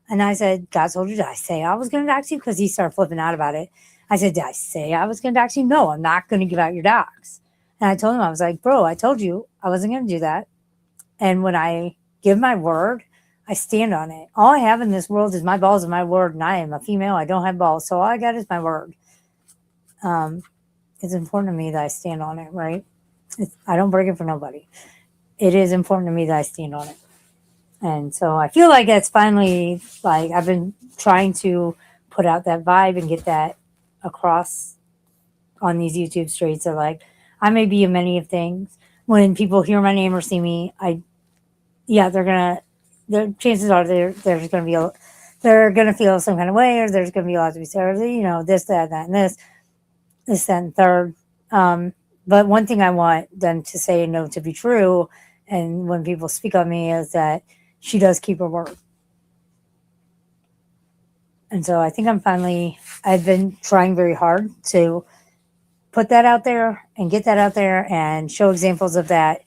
S1: And I said, God Soldier, did I say I was going to dox you? Because he started flipping out about it. I said, did I say I was going to dox you? No, I'm not going to give out your docs. And I told him, I was like, bro, I told you I wasn't going to do that. And when I give my word, I stand on it. All I have in this world is my balls and my word, and I am a female. I don't have balls, so all I got is my word. It's important to me that I stand on it, right? I don't break it for nobody. It is important to me that I stand on it. And so I feel like it's finally, like, I've been trying to put out that vibe and get that across on these YouTube streets. So, like, I may be a many of things. When people hear my name or see me, chances are there's going to be they're going to feel some kind of way, or there's going to be a lot to be said, this, that, and this, that, and third. But one thing I want them to say and know to be true, and when people speak on me, is that she does keep her word. And so I think I've been trying very hard to put that out there and get that out there and show examples of that.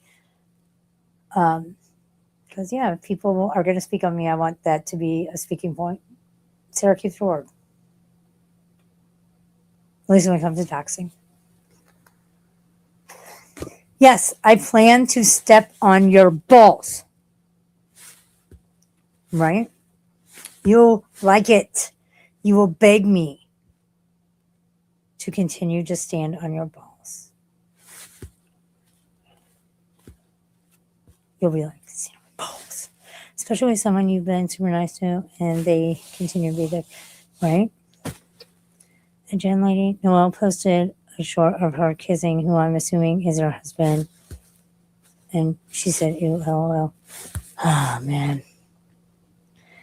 S1: Because, if people are going to speak on me, I want that to be a speaking point. Sarah keeps her word. At least when it comes to doxing. Yes, I plan to step on your balls. Right? You'll like it. You will beg me to continue to stand on your balls. You'll be like, balls. Especially with someone you've been super nice to and they continue to be there, right? The Jen lady, Noelle posted a short of her kissing, who I'm assuming is her husband. And she said, ew, lol. Oh, man.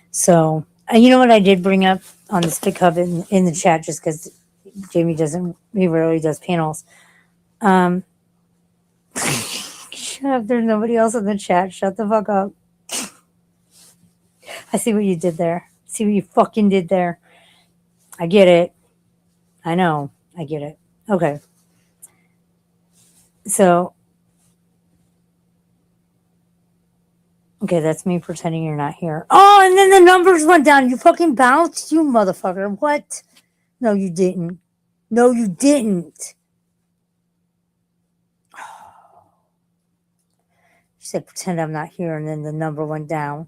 S1: So, you know what I did bring up on the Spit Cup in the chat, just because Jamie he rarely does panels. Shut up, there's nobody else in the chat. Shut the fuck up. I see what you did there. See what you fucking did there. I get it. I know. I get it. Okay. So, okay, that's me pretending you're not here. Oh, and then the numbers went down. You fucking bounced, you motherfucker. What? No, you didn't. No, you didn't. She said, pretend I'm not here, and then the number went down.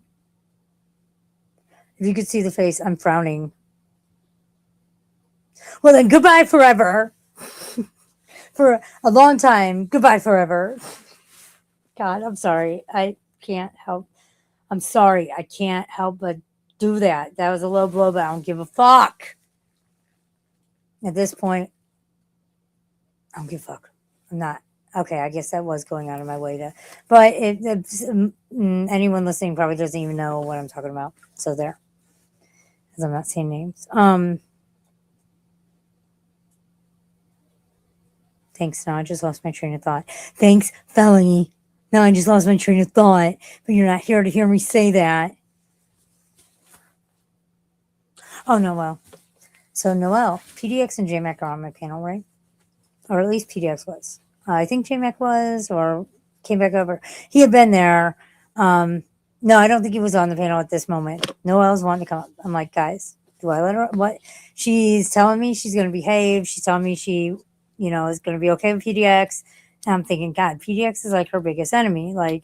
S1: If you could see the face, I'm frowning. Well, then, goodbye forever. For a long time, goodbye forever. God, I'm sorry. I can't help. I'm sorry. I can't help but do that. That was a low blow, but I don't give a fuck. At this point, I don't give a fuck. I'm not. Okay, I guess that was going out of my way to, but anyone listening probably doesn't even know what I'm talking about. So there, because I'm not saying names. Thanks. Now I just lost my train of thought. Thanks, Felony. Now I just lost my train of thought, but you're not here to hear me say that. Oh, Noel. So Noel, PDX and JMac are on my panel, right? Or at least PDX was. I think JMac was, or came back over. He had been there. No, I don't think he was on the panel at this moment. Noel's wanting to come up. I'm like, guys, do I let her? What? She's telling me she's going to behave. She's telling me she, is going to be okay with PDX. And I'm thinking, God, PDX is like her biggest enemy. Like,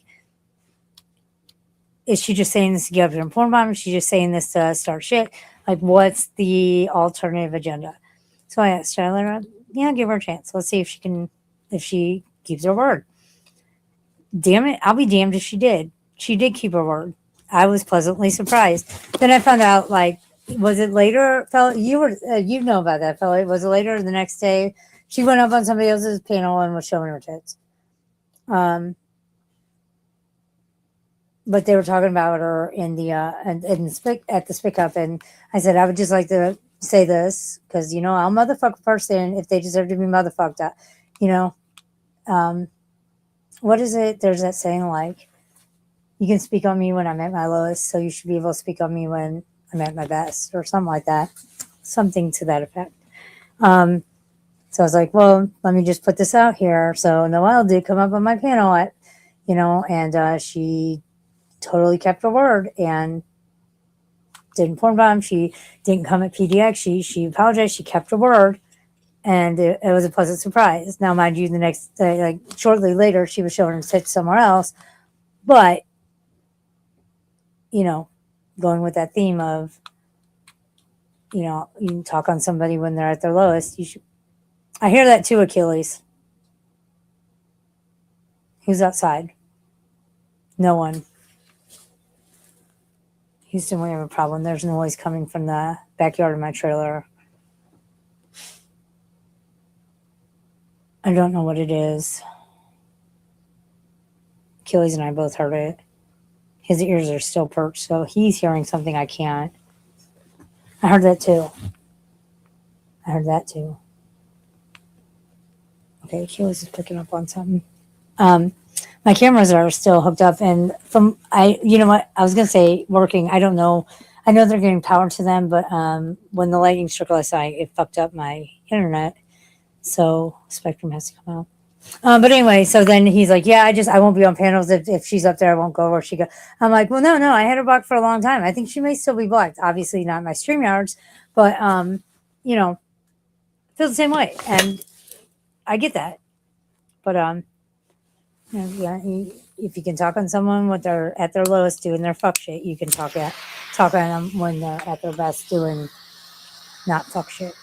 S1: is she just saying this to get up to a porn bomb? Is she just saying this to start shit? Like, what's the alternative agenda? So I asked, should I let her? Yeah, give her a chance. Let's see if she keeps her word. Damn it, I'll be damned if she did. She did keep her word. I was pleasantly surprised. Then I found out, like, was it later, fella? You know about that, fella. Was it later the next day? She went up on somebody else's panel and was showing her tits. But they were talking about her in the at the spick up, and I said I would just like to say this because I'll motherfuck a person if they deserve to be motherfucked. What is it? There's that saying like, you can speak on me when I'm at my lowest, so you should be able to speak on me when I'm at my best, or something like that, something to that effect. So I was like, well, let me just put this out here. So Noelle did come up on my panel and she totally kept her word and didn't porn bomb. She didn't come at PDX. She apologized. She kept her word, and it was a pleasant surprise. Now, mind you, the next day, like shortly later, she was showing her tits somewhere else. But going with that theme of you can talk on somebody when they're at their lowest. You should. I hear that too, Achilles. Who's outside? No one. Houston, we have a problem. There's noise coming from the backyard of my trailer. I don't know what it is. Achilles and I both heard it. His ears are still perked, so he's hearing something I can't. I heard that too. Okay, Achilles is picking up on something. My cameras are still hooked up, and you know what? I was gonna say working. I don't know. I know they're getting power to them, but when the lightning struck last night, it fucked up my internet. So Spectrum has to come out. But anyway, so then he's like, "Yeah, I won't be on panels if she's up there. I won't go where she goes." I'm like, "Well, no, I had her blocked for a long time. I think she may still be blocked. Obviously, not my StreamYards, but feel the same way, and I get that. But yeah, if you can talk on someone when they're at their lowest doing their fuck shit, you can talk on them when they're at their best doing not fuck shit.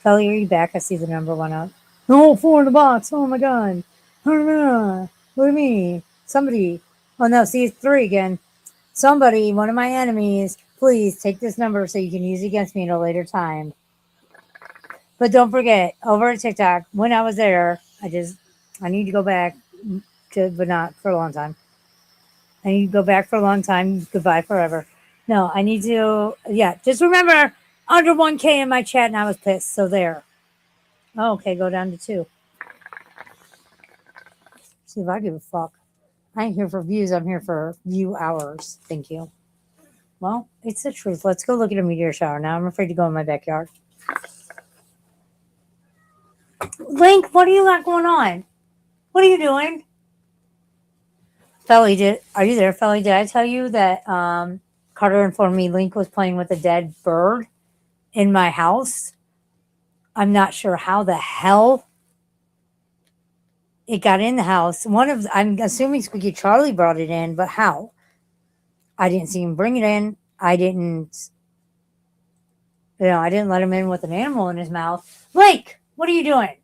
S1: Felly, are you back? I see the number went up. Oh, 4 in the box. Oh my god. Look at me. Somebody. Oh no, see, it's 3 again. Somebody, one of my enemies, please take this number so you can use it against me at a later time. But don't forget, over at TikTok, when I was there, I need to go back but not for a long time. I need to go back for a long time. Goodbye forever. No, I need to, just remember, under 1K in my chat and I was pissed. So there. Oh, okay, go down to 2. See if I give a fuck. I ain't here for views. I'm here for view hours. Thank you. Well, it's the truth. Let's go look at a meteor shower now. I'm afraid to go in my backyard. Link, what do you got going on? What are you doing? Felly, are you there, Felly? Did I tell you that Carter informed me Link was playing with a dead bird in my house? I'm not sure how the hell it got in the house. I'm assuming Squeaky Charlie brought it in, but how? I didn't see him bring it in. I didn't let him in with an animal in his mouth. Link, what are you doing?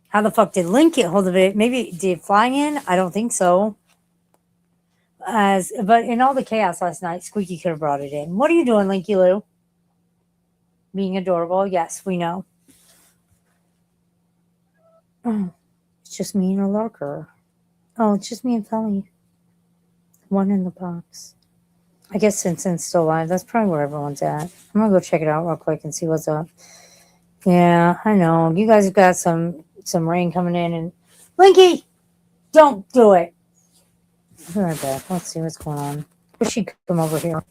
S1: How the fuck did Link get hold of it? Maybe did it fly in? I don't think so. But in all the chaos last night, Squeaky could have brought it in. What are you doing, Linky Lou? Being adorable. Yes, we know. It's just me and a lurker. Oh, it's just me and Felly. One in the box. I guess Vincent's still alive. That's probably where everyone's at. I'm gonna go check it out real quick and see what's up. Yeah, I know. You guys have got some rain coming in, and Linky, don't do it. I'll be right back. Let's see what's going on. Wish she'd come over here.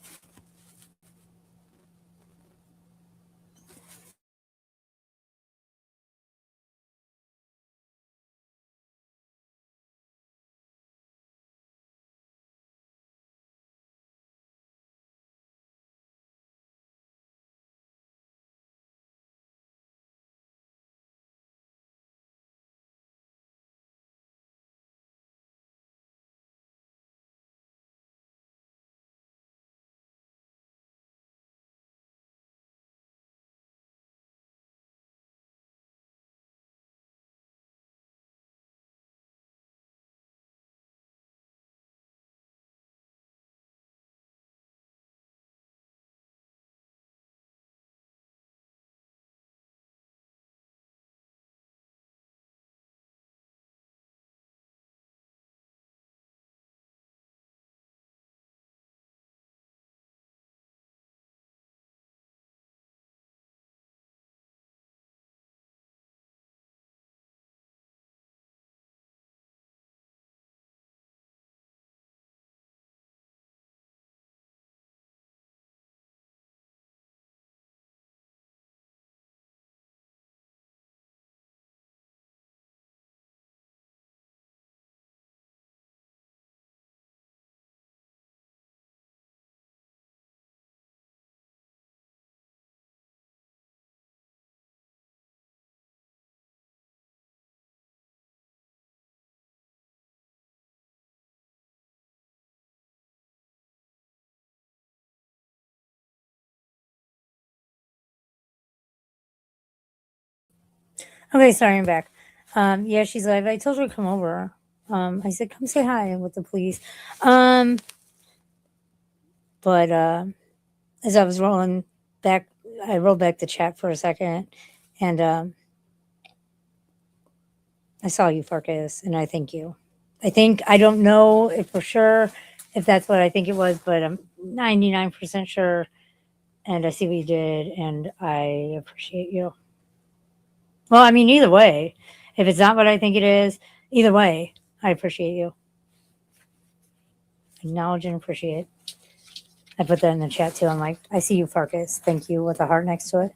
S1: Okay, sorry, I'm back. Yeah, she's live. I told her to come over. I said, come say hi with the police. Um, but as I was rolling back, I rolled back the chat for a second, and I saw you, Farkas, and I thank you. I don't know if for sure if that's what I think it was, but I'm 99% sure. And I see what you did, and I appreciate you. Well, I mean, either way, if it's not what I think it is, either way, I appreciate you. Acknowledge and appreciate. I put that in the chat too. I'm like, I see you, Farkas. Thank you with a heart next to it.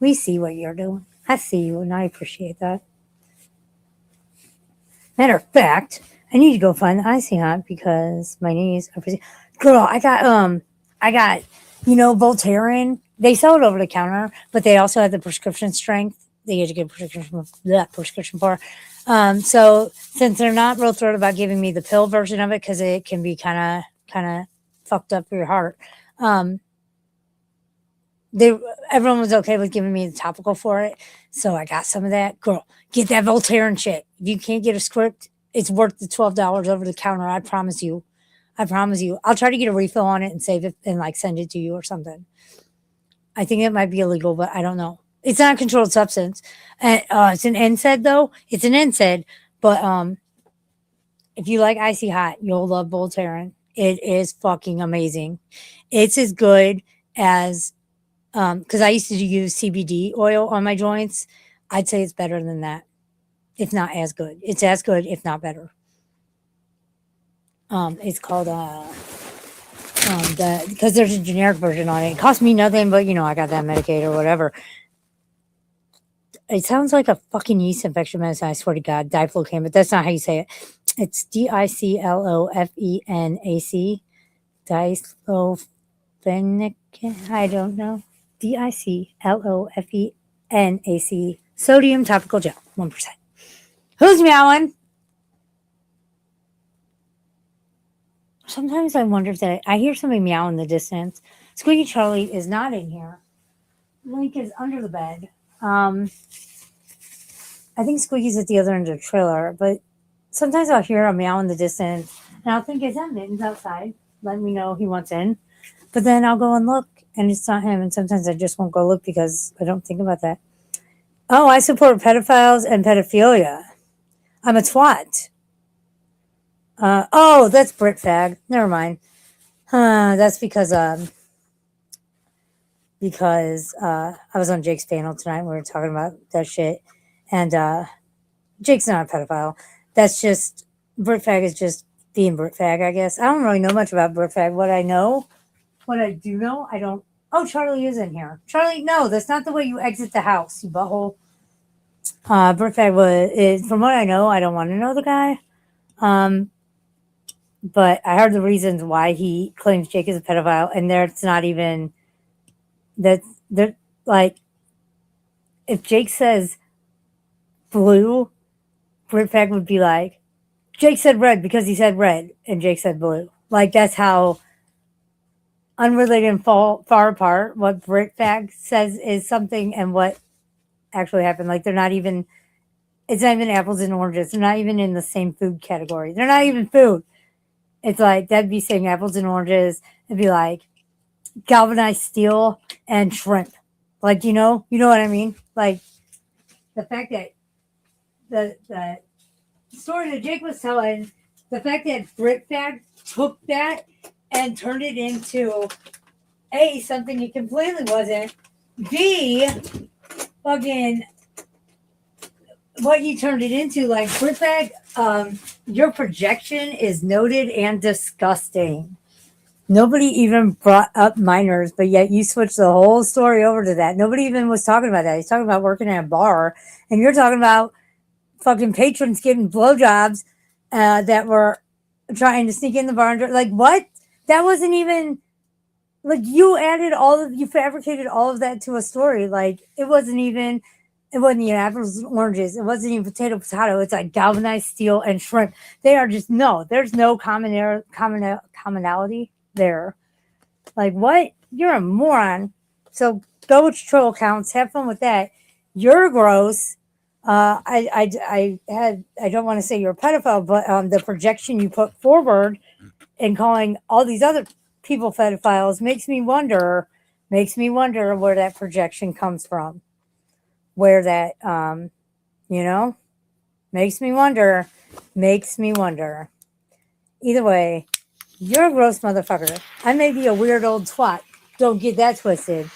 S1: We see what you're doing. I see you, and I appreciate that. Matter of fact, I need to go find the icy hot because my knees are freezing. Girl, I got, Voltaren. They sell it over the counter, but they also have the prescription strength. They get to get prescription for. So since they're not real thrilled about giving me the pill version of it because it can be kind of fucked up for your heart, they everyone was okay with giving me the topical for it. So I got some of that. Girl, get that Voltaren shit. If you can't get a script, it's worth the $12 over the counter. I promise you. I promise you. I'll try to get a refill on it and save it and like send it to you or something. I think it might be illegal, but I don't know. It's not a controlled substance. It's an NSAID though. It's an NSAID, but if you like icy hot, you'll love Voltaren. It is fucking amazing. It's as good as because I used to use CBD oil on my joints. I'd say it's better than that, if not as good. It's as good, if not better. It's called because there's a generic version on it. It cost me nothing, but I got that Medicaid or whatever. It sounds like a fucking yeast infection medicine. I swear to God, diflocaine, but that's not how you say it. It's DICLOFENAC, diclofenac. I don't know. DICLOFENAC, sodium topical gel, 1%. Who's meowing? Sometimes I wonder if I hear somebody meow in the distance. Squeaky Charlie is not in here. Link is under the bed. I think Squeaky's at the other end of the trailer, but sometimes I'll hear a meow in the distance, and I'll think it's him. Mitten's outside, letting me know he wants in. But then I'll go and look, and it's not him. And sometimes I just won't go look because I don't think about that. Oh, I support pedophiles and pedophilia. I'm a twat. Oh, that's Brit Fag. Never mind. That's because I was on Jake's panel tonight. We were talking about that shit, and Jake's not a pedophile. That's just Brit Fag is just being Brit Fag, I guess. I don't really know much about Brit Fag. What I do know, I don't. Oh, Charlie is in here. Charlie, no, that's not the way you exit the house, you butthole. Brit Fag from what I know, I don't want to know the guy. But I heard the reasons why he claims Jake is a pedophile, and there's not even that. They're like, if Jake says blue, Brit Fag would be like, Jake said red because he said red, and Jake said blue. Like, that's how unrelated and far apart what Brit Fag says is something and what actually happened. Like, they're not even, it's not even apples and oranges. They're not even in the same food category. They're not even food. It's like, that'd be saying apples and oranges. It'd be like galvanized steel and shrimp. Like, you know what I mean? Like, the fact that the story that Jake was telling, the fact that Brit Fag took that and turned it into A, something it completely wasn't, B, fucking what you turned it into, like, Brit Fag, your projection is noted and disgusting. Nobody even brought up minors, but yet you switched the whole story over to that. Nobody even was talking about that. He's talking about working at a bar, and you're talking about fucking patrons getting blowjobs that were trying to sneak in the bar. Like, what? That wasn't even, like, you fabricated all of that to a story. Like, it wasn't even apples and oranges. It wasn't even potato. It's like galvanized steel and shrimp. They are just, no, there's no commonality there. Like, what? You're a moron. So go with your troll accounts. Have fun with that. You're gross. I don't want to say you're a pedophile, but the projection you put forward in calling all these other people pedophiles makes me wonder where that projection comes from. Where that, makes me wonder. Either way, you're a gross motherfucker. I may be a weird old twat. Don't get that twisted.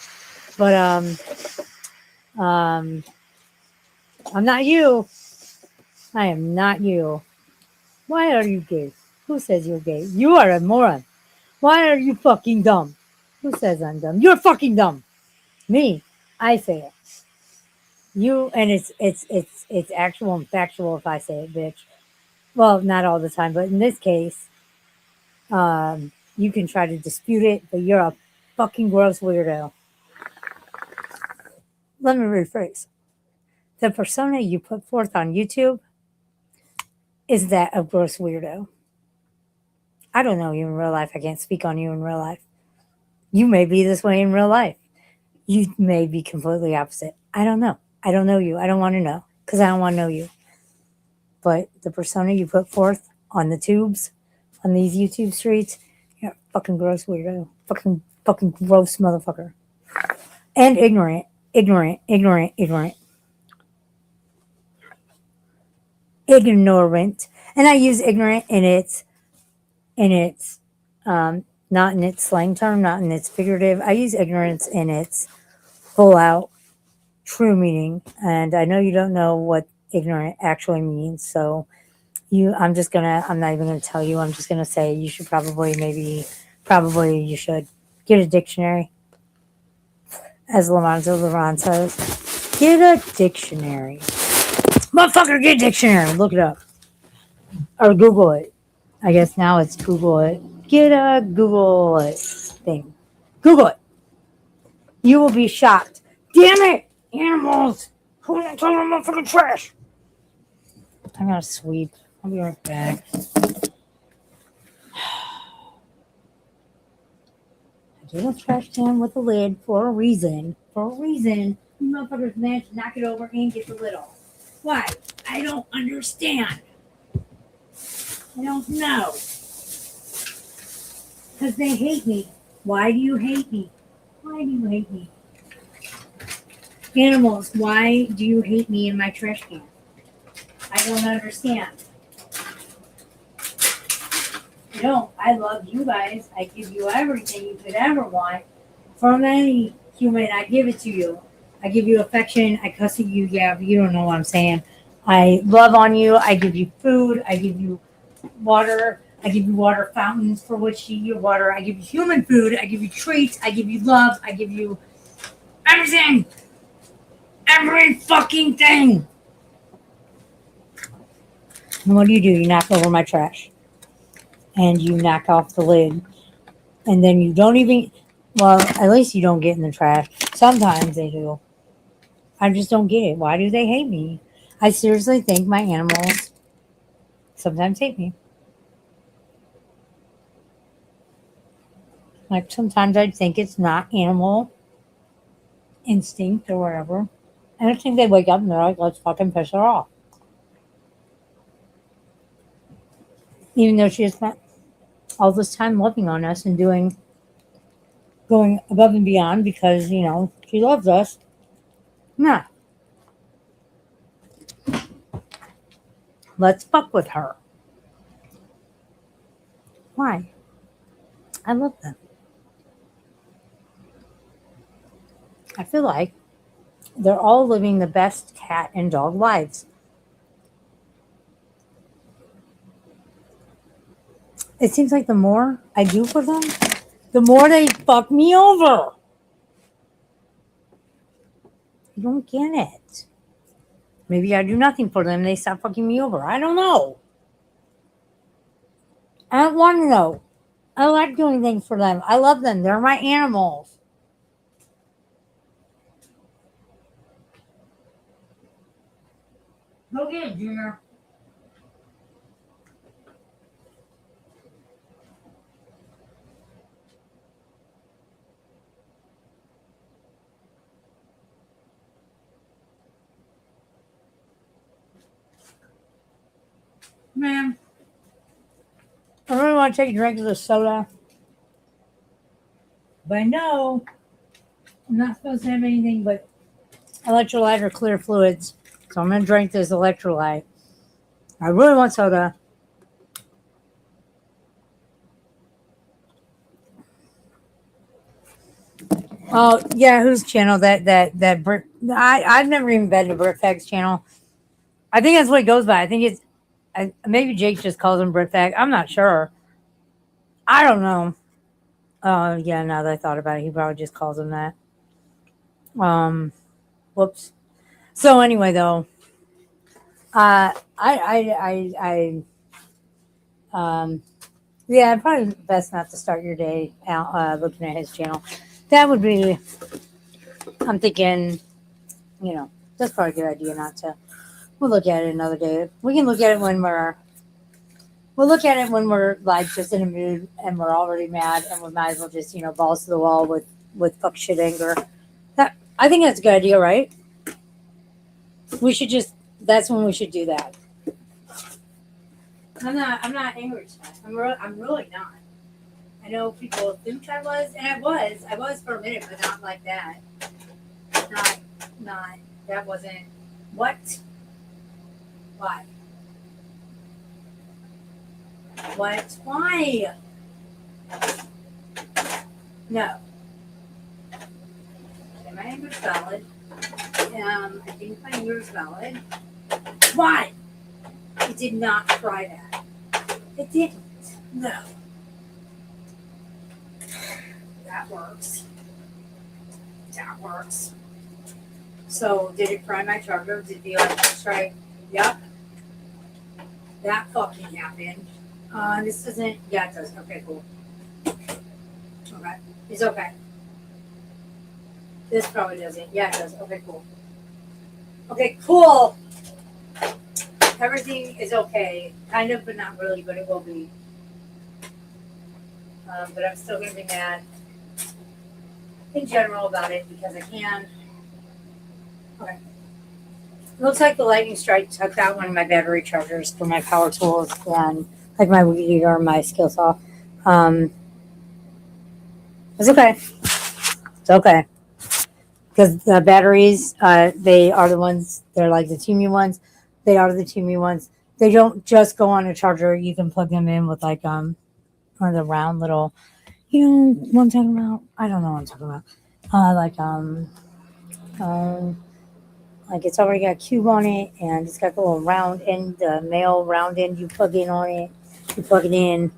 S1: But I'm not you. I am not you. Why are you gay? Who says you're gay? You are a moron. Why are you fucking dumb? Who says I'm dumb? You're fucking dumb. Me. I say it. You, and it's actual and factual if I say it, bitch. Well, not all the time, but in this case, you can try to dispute it, but you're a fucking gross weirdo. Let me rephrase. The persona you put forth on YouTube is that of gross weirdo. I don't know you in real life. I can't speak on you in real life. You may be this way in real life. You may be completely opposite. I don't know. I don't know you. I don't want to know because I don't want to know you. But the persona you put forth on the tubes, on these YouTube streets, you're a fucking gross weirdo. Fucking gross motherfucker. And ignorant. Ignorant. And I use ignorant in its not in its slang term, not in its figurative. I use ignorance in its full out true meaning. And I know you don't know what ignorant actually means. So I'm not even gonna tell you. I'm just gonna say you should probably you should get a dictionary. As Lorenzo Leron says, get a dictionary. Motherfucker, get a dictionary. Look it up. Or Google it. I guess now it's Google it. Get a Google it thing. Google it. You will be shocked. Damn it! Animals! Who's not talking about fucking trash? I'm gonna sweep. I'll be right back. I do a trash can with a lid for a reason. You motherfuckers managed to knock it over and get the lid off. Why? I don't understand. I don't know. Because they hate me. Why do you hate me? Why Why do you hate me? Animals, why do you hate me in my trash can? I don't understand. You don't. I love you guys. I give you everything you could ever want from any human. I give it to you. I give you affection. I cuss at you. Yeah, but you don't know what I'm saying. I love on you. I give you food. I give you water. I give you water fountains for which you eat your water. I give you human food. I give you treats. I give you love. I give you everything. Every fucking thing. And what do? You knock over my trash. And you knock off the lid. And then you don't even, well, at least you don't get in the trash. Sometimes they do. I just don't get it. Why do they hate me? I seriously think my animals sometimes hate me. Like sometimes I think it's not animal instinct or whatever. And I think they wake up and they're like, let's fucking piss her off. Even though she has spent all this time loving on us and going above and beyond because, she loves us. Nah. Let's fuck with her. Why? I love them. I feel like they're all living the best cat and dog lives. It seems like the more I do for them, the more they fuck me over. I don't get it. Maybe I do nothing for them, they stop fucking me over. I don't know. I don't want to know. I like doing things for them. I love them. They're my animals. Go get it, Junior. Man, I really want to take a drink of this soda. But I know I'm not supposed to have anything but electrolyte or clear fluids. So I'm going to drink this electrolyte. I really want soda. Oh, yeah, whose channel? That Brit. I've never even been to Britfag's channel. I think that's what it goes by. I think it's maybe Jake just calls him Britfag. I'm not sure. I don't know. Yeah. Now that I thought about it, he probably just calls him that. Whoops. So anyway, though, yeah, probably best not to start your day out looking at his channel. That would be. I'm thinking, that's probably a good idea not to. We'll look at it another day. We can look at it when we'll look at it when we're like just in a mood and we're already mad and we might as well just, balls to the wall with fuck shit anger. I think that's a good idea, right? That's when we should do that. I'm not angry tonight. I'm really not. I know people think I was, and I was for a minute, but not like that. Not, that wasn't, what? Why? What? Why? No. Okay, my anger is valid. I think my anger is valid. Why? It did not try that. It didn't. No. That works. That works. So, did it fry my charger? Did the electric strike? Yep. That fucking happened. This doesn't. Yeah, it does. Okay, cool. Okay. It's okay. This probably doesn't. Yeah, it does. Okay, cool. Okay, cool. Everything is okay. Kind of, but not really, but it will be. But I'm still going to be mad in general about it because I can. Okay. Looks like the lightning strike took out one of my battery chargers for my power tools and like my weed eater and my skill saw. It's okay. It's Okay. Because the batteries, they are the ones, they're like the Teamy ones. They are the Teamy ones. They don't just go on a charger. You can plug them in with like one of the round little, you know what I'm talking about? I don't know what I'm talking about. Um, like it's already got a cube on it, and it's got the little round end, the male round end. You plug in on it. You plug it in,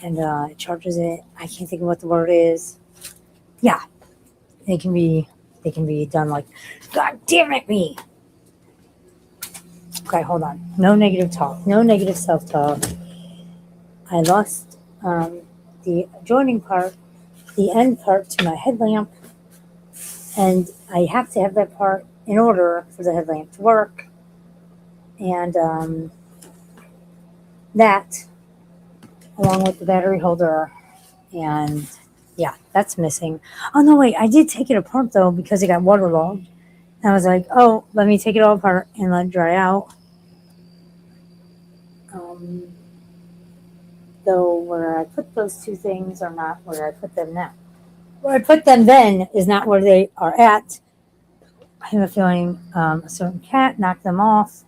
S1: and it charges it. I can't think of what the word is. Yeah, they can be they can be done like, God damn it, me. Okay, hold on. No negative talk. No negative self talk. I lost the adjoining part, the end part to my headlamp, and I have to have that part in order for the headlamp to work. And that, along with the battery holder, and yeah, that's missing. Oh no, wait, I did take it apart though because it got waterlogged. And I was like, oh, let me take it all apart and let it dry out. Um, though where I put those two things are not where I put them now. Where I put them then is not where they are at. I have a feeling a certain cat knocked them off.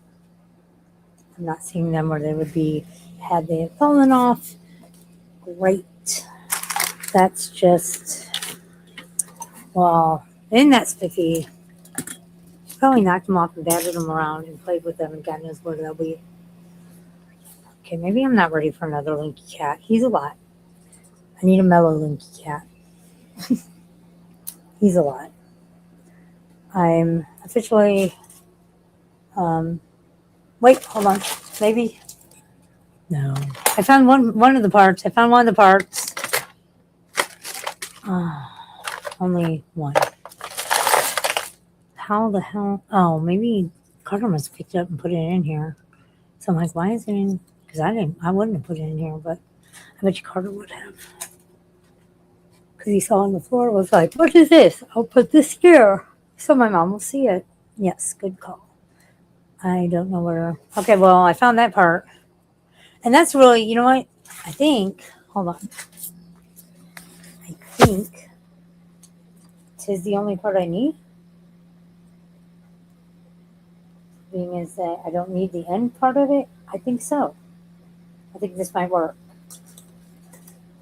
S1: I'm not seeing them where they would be had they fallen off. Great. That's just, well, isn't that spiffy? Probably knocked them off and battered them around and played with them, and God knows where they'll be. Okay, maybe I'm not ready for another Linky cat. He's a lot. I need a mellow Linky cat. He's a lot. I'm officially. Wait, hold on. Maybe. No. I found one of the parts. I found one of the parts. Only one. How the hell? Oh, maybe Carter must have picked it up and put it in here. So I'm like, why is it in? Because I wouldn't have put it in here, but I bet you Carter would have. Because he saw on the floor, was like, what is this? I'll put this here so my mom will see it. Yes, good call. I don't know where. Okay, well, I found that part. And that's really, you know what? I think, hold on. I think tis the only part I need. Being is that I don't need the end part of it. I think so. I think this might work.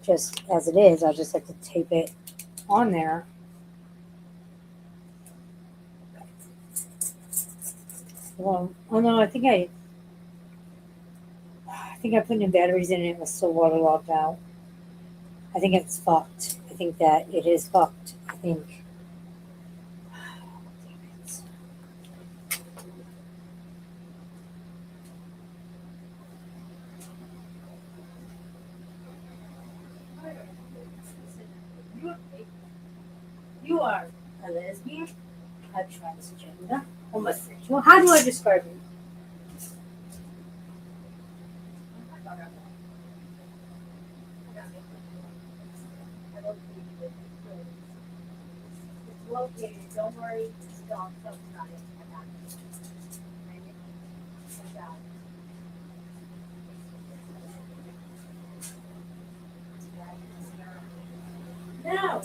S1: Just as it is, I'll just have to tape it on there. Well, oh no, I think I put new batteries in it. It was still waterlogged out. I think it's fucked. I think that it is fucked. I think. You are a lesbian, a transgender, homosexual. How do I describe you? It's located. Don't worry. Don't about it. I got it. No.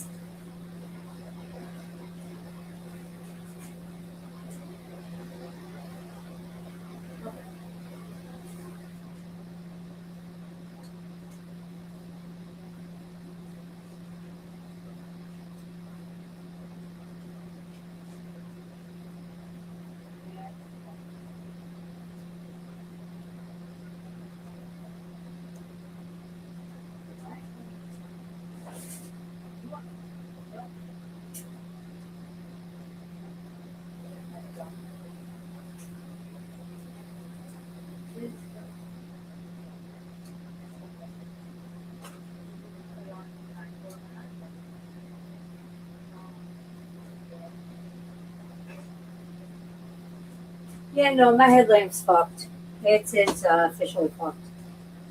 S1: Yeah, no, my headlamp's fucked. It's officially fucked.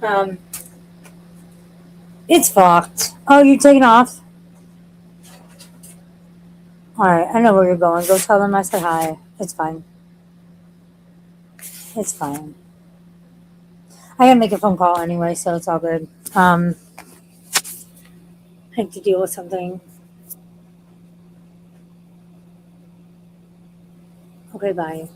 S1: Um, it's fucked. Oh, you're taking off? All right, I know where you're going. Go tell them I said hi. It's fine. It's fine. I gotta make a phone call anyway, so it's all good. I have to deal with something. Okay, bye.